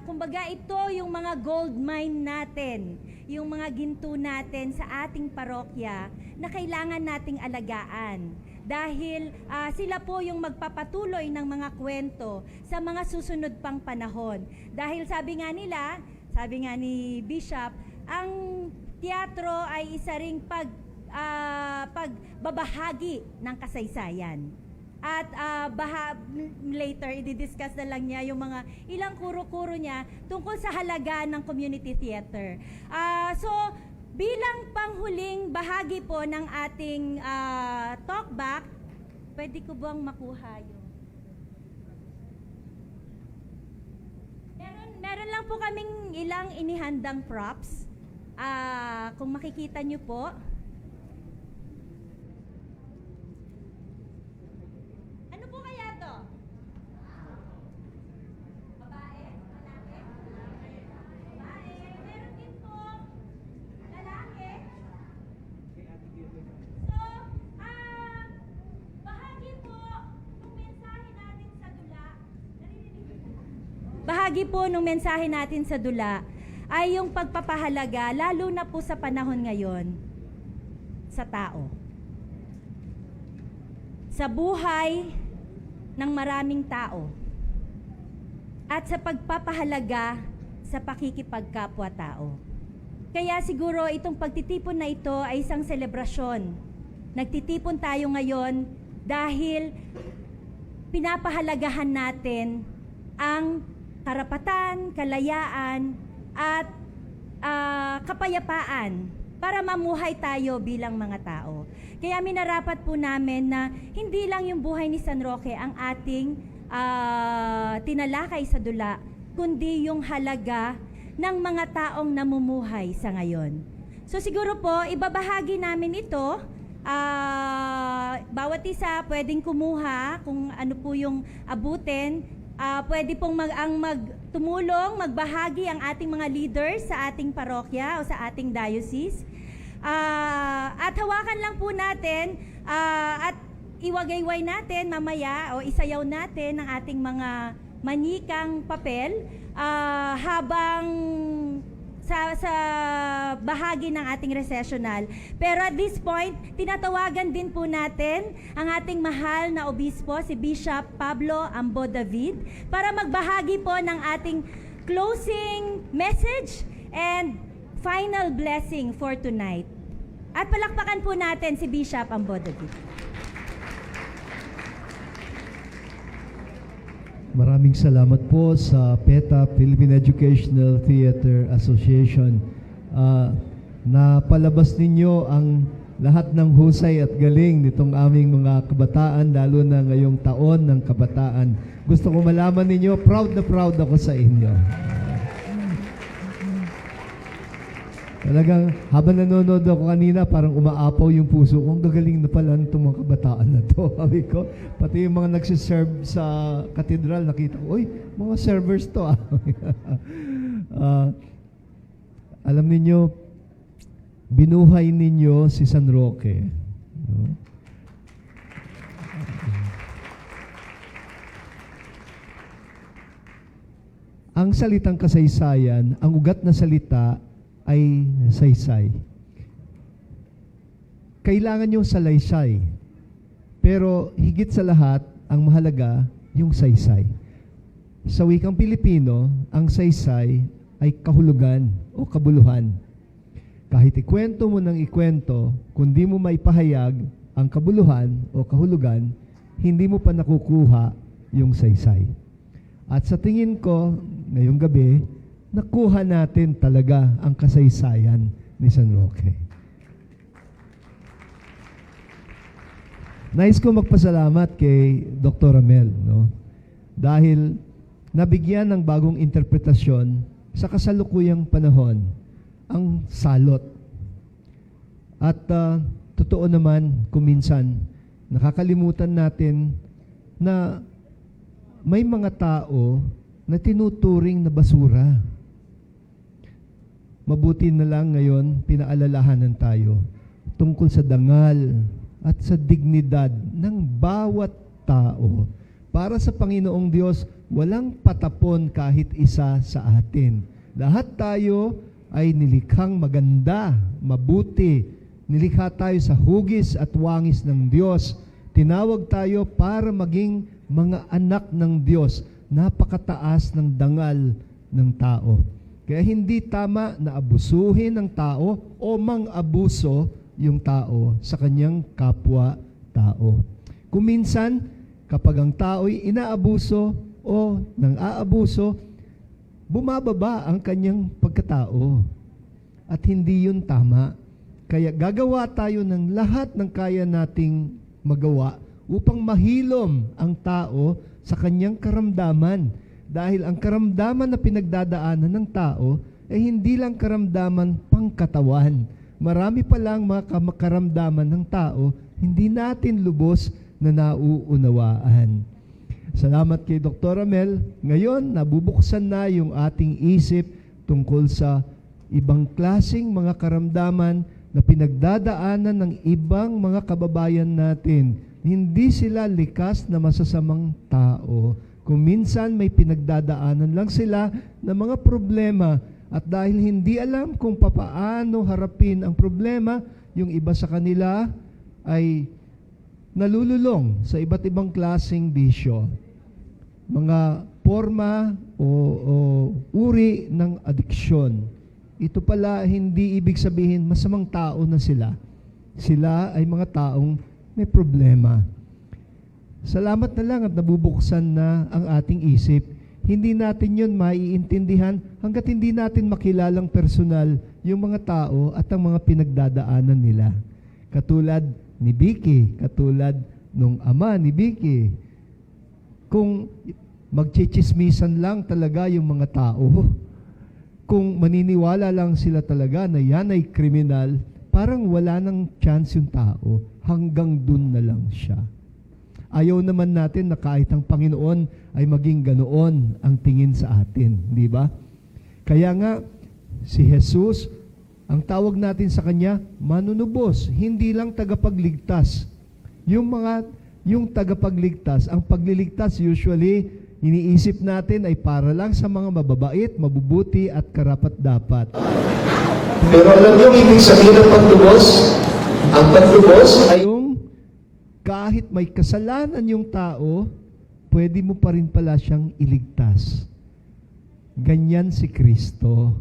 kumbaga ito yung mga gold mine natin, yung mga ginto natin sa ating parokya na kailangan nating alagaan. Dahil sila po yung magpapatuloy ng mga kwento sa mga susunod pang panahon. Dahil sabi nga ni Bishop, ang teatro ay isa ring pagbabahagi ng kasaysayan. At later, i-discuss na lang niya yung mga ilang kuro-kuro niya tungkol sa halaga ng community theater. So, bilang panghuling bahagi po ng ating talkback, pwede ko bang makuha yung... Meron lang po kaming ilang inihandang props. Kung makikita nyo po. Ano po kaya to? Babae? Lalaki? Babae. Meron din po lalaki. So, bahagi po nung mensahe natin sa dula. Bahagi po nung mensahe natin sa dula ay yung pagpapahalaga, lalo na po sa panahon ngayon, sa tao. Sa buhay ng maraming tao. At sa pagpapahalaga sa pakikipagkapwa-tao. Kaya siguro itong pagtitipon na ito ay isang selebrasyon. Nagtitipon tayo ngayon dahil pinapahalagahan natin ang karapatan, kalayaan, at kapayapaan para mamuhay tayo bilang mga tao. Kaya minarapat po namin na hindi lang yung buhay ni San Roque ang ating tinalakay sa dula, kundi yung halaga ng mga taong namumuhay sa ngayon. So siguro po, ibabahagi namin ito. Bawat isa pwedeng kumuha kung ano po yung abutin. Pwede pong tumulong, magbahagi ang ating mga leaders sa ating parokya o sa ating diocese. At hawakan lang po natin at iwagayway natin mamaya o isayaw natin ang ating mga manikang papel habang sa bahagi ng ating recessional. Pero at this point, tinatawagan din po natin ang ating mahal na obispo, si Bishop Pablo Ambo David, para magbahagi po ng ating closing message and final blessing for tonight. At palakpakan po natin si Bishop Ambo David. Maraming salamat po sa PETA, Philippine Educational Theater Association. Napalabas ninyo ang lahat ng husay at galing nitong aming mga kabataan, lalo na ngayong taon ng kabataan. Gusto ko malaman ninyo, proud na proud ako sa inyo. Talagang habang nanonood ako kanina, parang umaapaw yung puso ko. Ang gagaling na pala itong mga kabataan na to. Oo, sabi ko, pati yung mga nagsiserve sa katedral, nakita ko, uy, mga servers to ah. Alam ninyo, binuhay ninyo si San Roque. No? Ang salitang kasaysayan, ang ugat na salita ay saysay. Kailangan yung salaysay. Pero higit sa lahat, ang mahalaga, yung saysay. Sa wikang Pilipino, ang saysay ay kahulugan o kabuluhan. Kahit ikwento mo ng ikwento, kung di mo maipahayag ang kabuluhan o kahulugan, hindi mo pa nakukuha yung saysay. At sa tingin ko, ngayong gabi, nakuha natin talaga ang kasaysayan ni San Roque. Nais ko magpasalamat kay Dr. Amel, no? Dahil nabigyan ng bagong interpretasyon sa kasalukuyang panahon ang salot. At totoo naman, kuminsan, nakakalimutan natin na may mga tao na tinuturing na basura. Mabuti na lang ngayon, pinaalalahanan tayo tungkol sa dangal at sa dignidad ng bawat tao. Para sa Panginoong Diyos, walang patapon kahit isa sa atin. Lahat tayo ay nilikhang maganda, mabuti. Nilikha tayo sa hugis at wangis ng Diyos. Tinawag tayo para maging mga anak ng Diyos. Napakataas ng dangal ng tao. Kaya hindi tama na abusuhin ng tao o mang-abuso yung tao sa kanyang kapwa-tao. Kuminsan, kapag ang tao'y inaabuso o nang-aabuso, bumababa ang kanyang pagkatao. At hindi yun tama. Kaya gagawa tayo ng lahat ng kaya nating magawa upang mahilom ang tao sa kanyang karamdaman. Dahil ang karamdaman na pinagdadaanan ng tao ay hindi lang karamdaman pangkatawan. Marami pa lang mga karamdaman ng tao, hindi natin lubos na nauunawaan. Salamat kay Dr. Amel. Ngayon, nabubuksan na yung ating isip tungkol sa ibang klaseng mga karamdaman na pinagdadaanan ng ibang mga kababayan natin. Hindi sila likas na masasamang tao. Kung minsan may pinagdadaanan lang sila ng mga problema at dahil hindi alam kung papaano harapin ang problema, yung iba sa kanila ay nalululong sa iba't ibang klaseng bisyo. Mga forma o uri ng adiksyon. Ito pala hindi ibig sabihin masamang tao na sila. Sila ay mga taong may problema. Salamat na lang at nabubuksan na ang ating isip. Hindi natin yun maiintindihan hanggat hindi natin makilalang personal yung mga tao at ang mga pinagdadaanan nila. Katulad ni Vicky, katulad nung ama ni Vicky. Kung magchichismisan lang talaga yung mga tao, kung maniniwala lang sila talaga na yan ay kriminal, parang wala nang chance yung tao, hanggang dun na lang siya. Ayaw naman natin na kahit ang Panginoon ay maging ganoon ang tingin sa atin, di ba? Kaya nga, si Jesus, ang tawag natin sa Kanya, manunubos, hindi lang tagapagligtas. Yung tagapagligtas, ang pagliligtas usually, iniisip natin ay para lang sa mga mababait, mabubuti at karapat-dapat. Pero alam niyo, ibig sabihin ng pagtubos? Ang pagtubos ay kahit may kasalanan yung tao, pwede mo pa rin pala siyang iligtas. Ganyan si Kristo.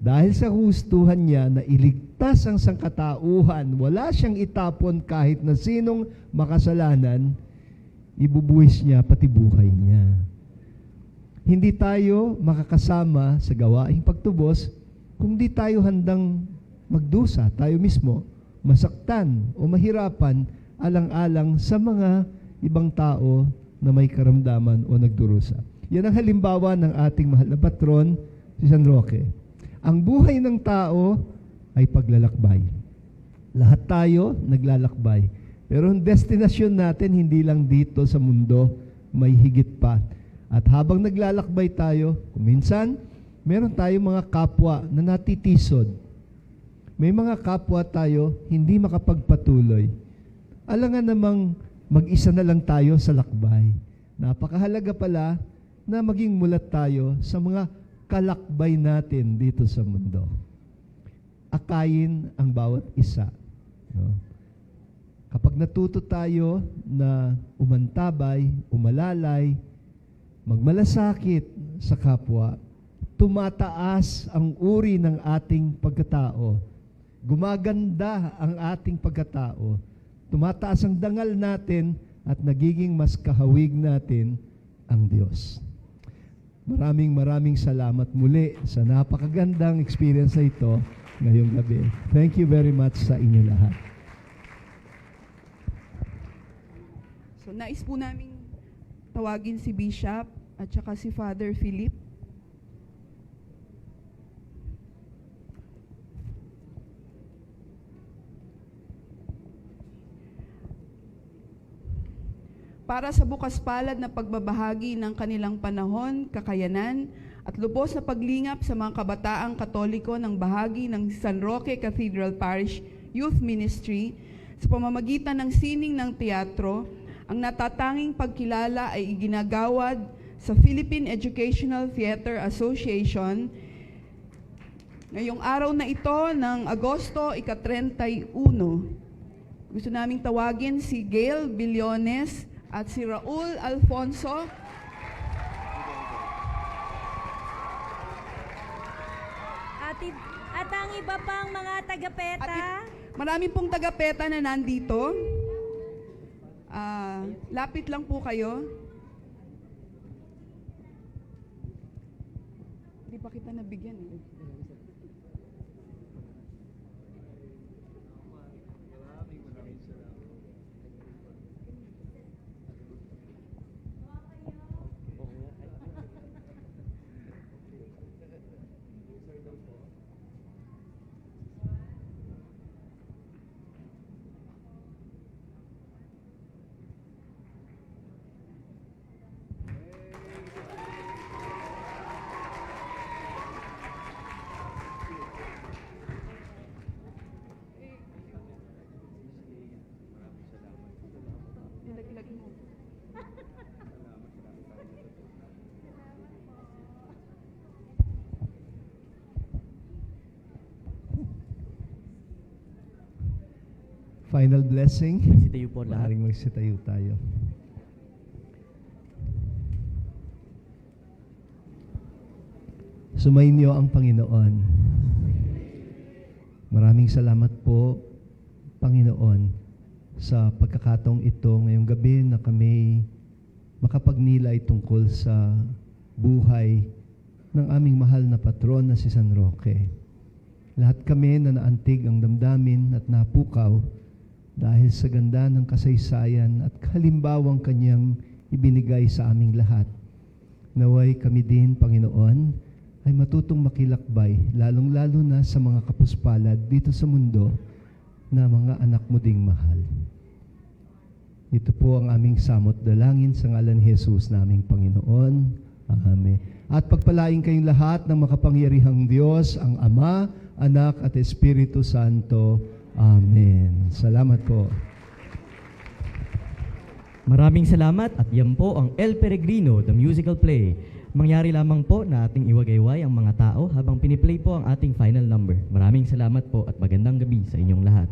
Dahil sa hustuhan niya na iligtas ang sangkatauhan, wala siyang itapon kahit na sinong makasalanan, ibubuhis niya pati buhay niya. Hindi tayo makakasama sa gawaing pagtubos kung di tayo handang magdusa, tayo mismo, masaktan o mahirapan alang-alang sa mga ibang tao na may karamdaman o nagdurusa. Yan ang halimbawa ng ating mahal na patron, si San Roque. Ang buhay ng tao ay paglalakbay. Lahat tayo naglalakbay. Pero ang destinasyon natin, hindi lang dito sa mundo, may higit pa. At habang naglalakbay tayo, kuminsan, meron tayong mga kapwa na natitisod. May mga kapwa tayo hindi makapagpatuloy. Alangan namang mag-isa na lang tayo sa lakbay. Napakahalaga pala na maging mulat tayo sa mga kalakbay natin dito sa mundo. Akayin ang bawat isa. No? Kapag natuto tayo na umantabay, umalalay, magmalasakit sa kapwa, tumataas ang uri ng ating pagkatao. Gumaganda ang ating pagkatao. Tumataas ang dangal natin at nagiging mas kahawig natin ang Diyos. Maraming salamat muli sa napakagandang experience na ito ngayong gabi. Thank you very much sa inyo lahat. So nais po namin tawagin si Bishop at saka si Father Philip. Para sa bukas palad na pagbabahagi ng kanilang panahon, kakayanan, at lubos na paglingap sa mga kabataang Katoliko ng bahagi ng San Roque Cathedral Parish Youth Ministry sa pamamagitan ng sining ng teatro, ang natatanging pagkilala ay iginagawad sa Philippine Educational Theater Association ngayong araw na ito ng Agosto 31. Gusto naming tawagin si Gail Billones at si Raul Alfonso. At ang iba pang mga taga-PETA. Marami pong taga-PETA na nandito. Lapit lang po kayo. Hindi pa kita nabigyan eh. Final blessing. Magsitayo po lahat. Maaaring magsitayo tayo. Sumainyo ang Panginoon. Maraming salamat po, Panginoon, sa pagkakataong ito ngayong gabi na kami makapagnilay tungkol sa buhay ng aming mahal na patron na si San Roque. Lahat kami na naantig ang damdamin at napukaw dahil sa ganda ng kasaysayan at kalimbawang kanyang ibinigay sa aming lahat. Naway kami din, Panginoon, ay matutong makilakbay, lalong-lalo na sa mga kapuspalad dito sa mundo na mga anak mo ding mahal. Ito po ang aming samot dalangin sa ngalan ni Jesus naming Panginoon. Amen. At pagpalain kayong lahat ng makapangyarihang Diyos, ang Ama, Anak at Espiritu Santo. Amen. Salamat po. Maraming salamat at yan po ang El Peregrino, the musical play. Mangyari lamang po na ating iwagayway ang mga tao habang piniplay po ang ating final number. Maraming salamat po at magandang gabi sa inyong lahat.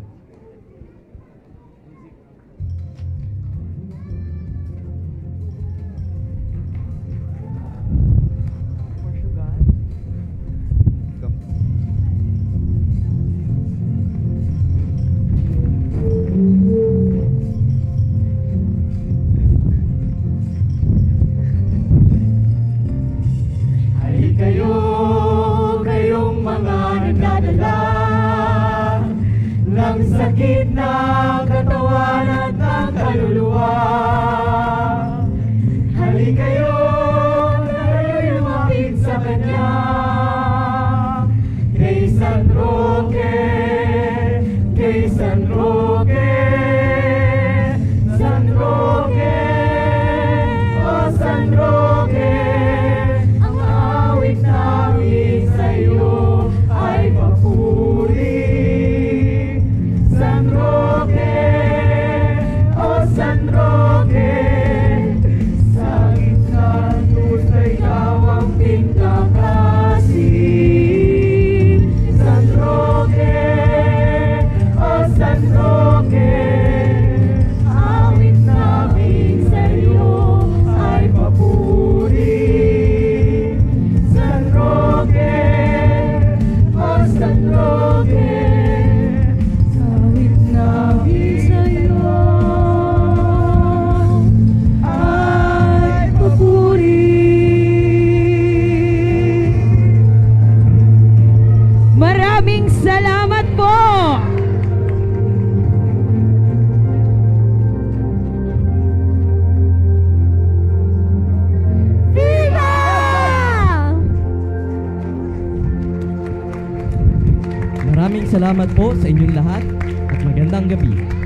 Kayong mga nagdadala ng Maraming salamat po sa inyong lahat at magandang gabi.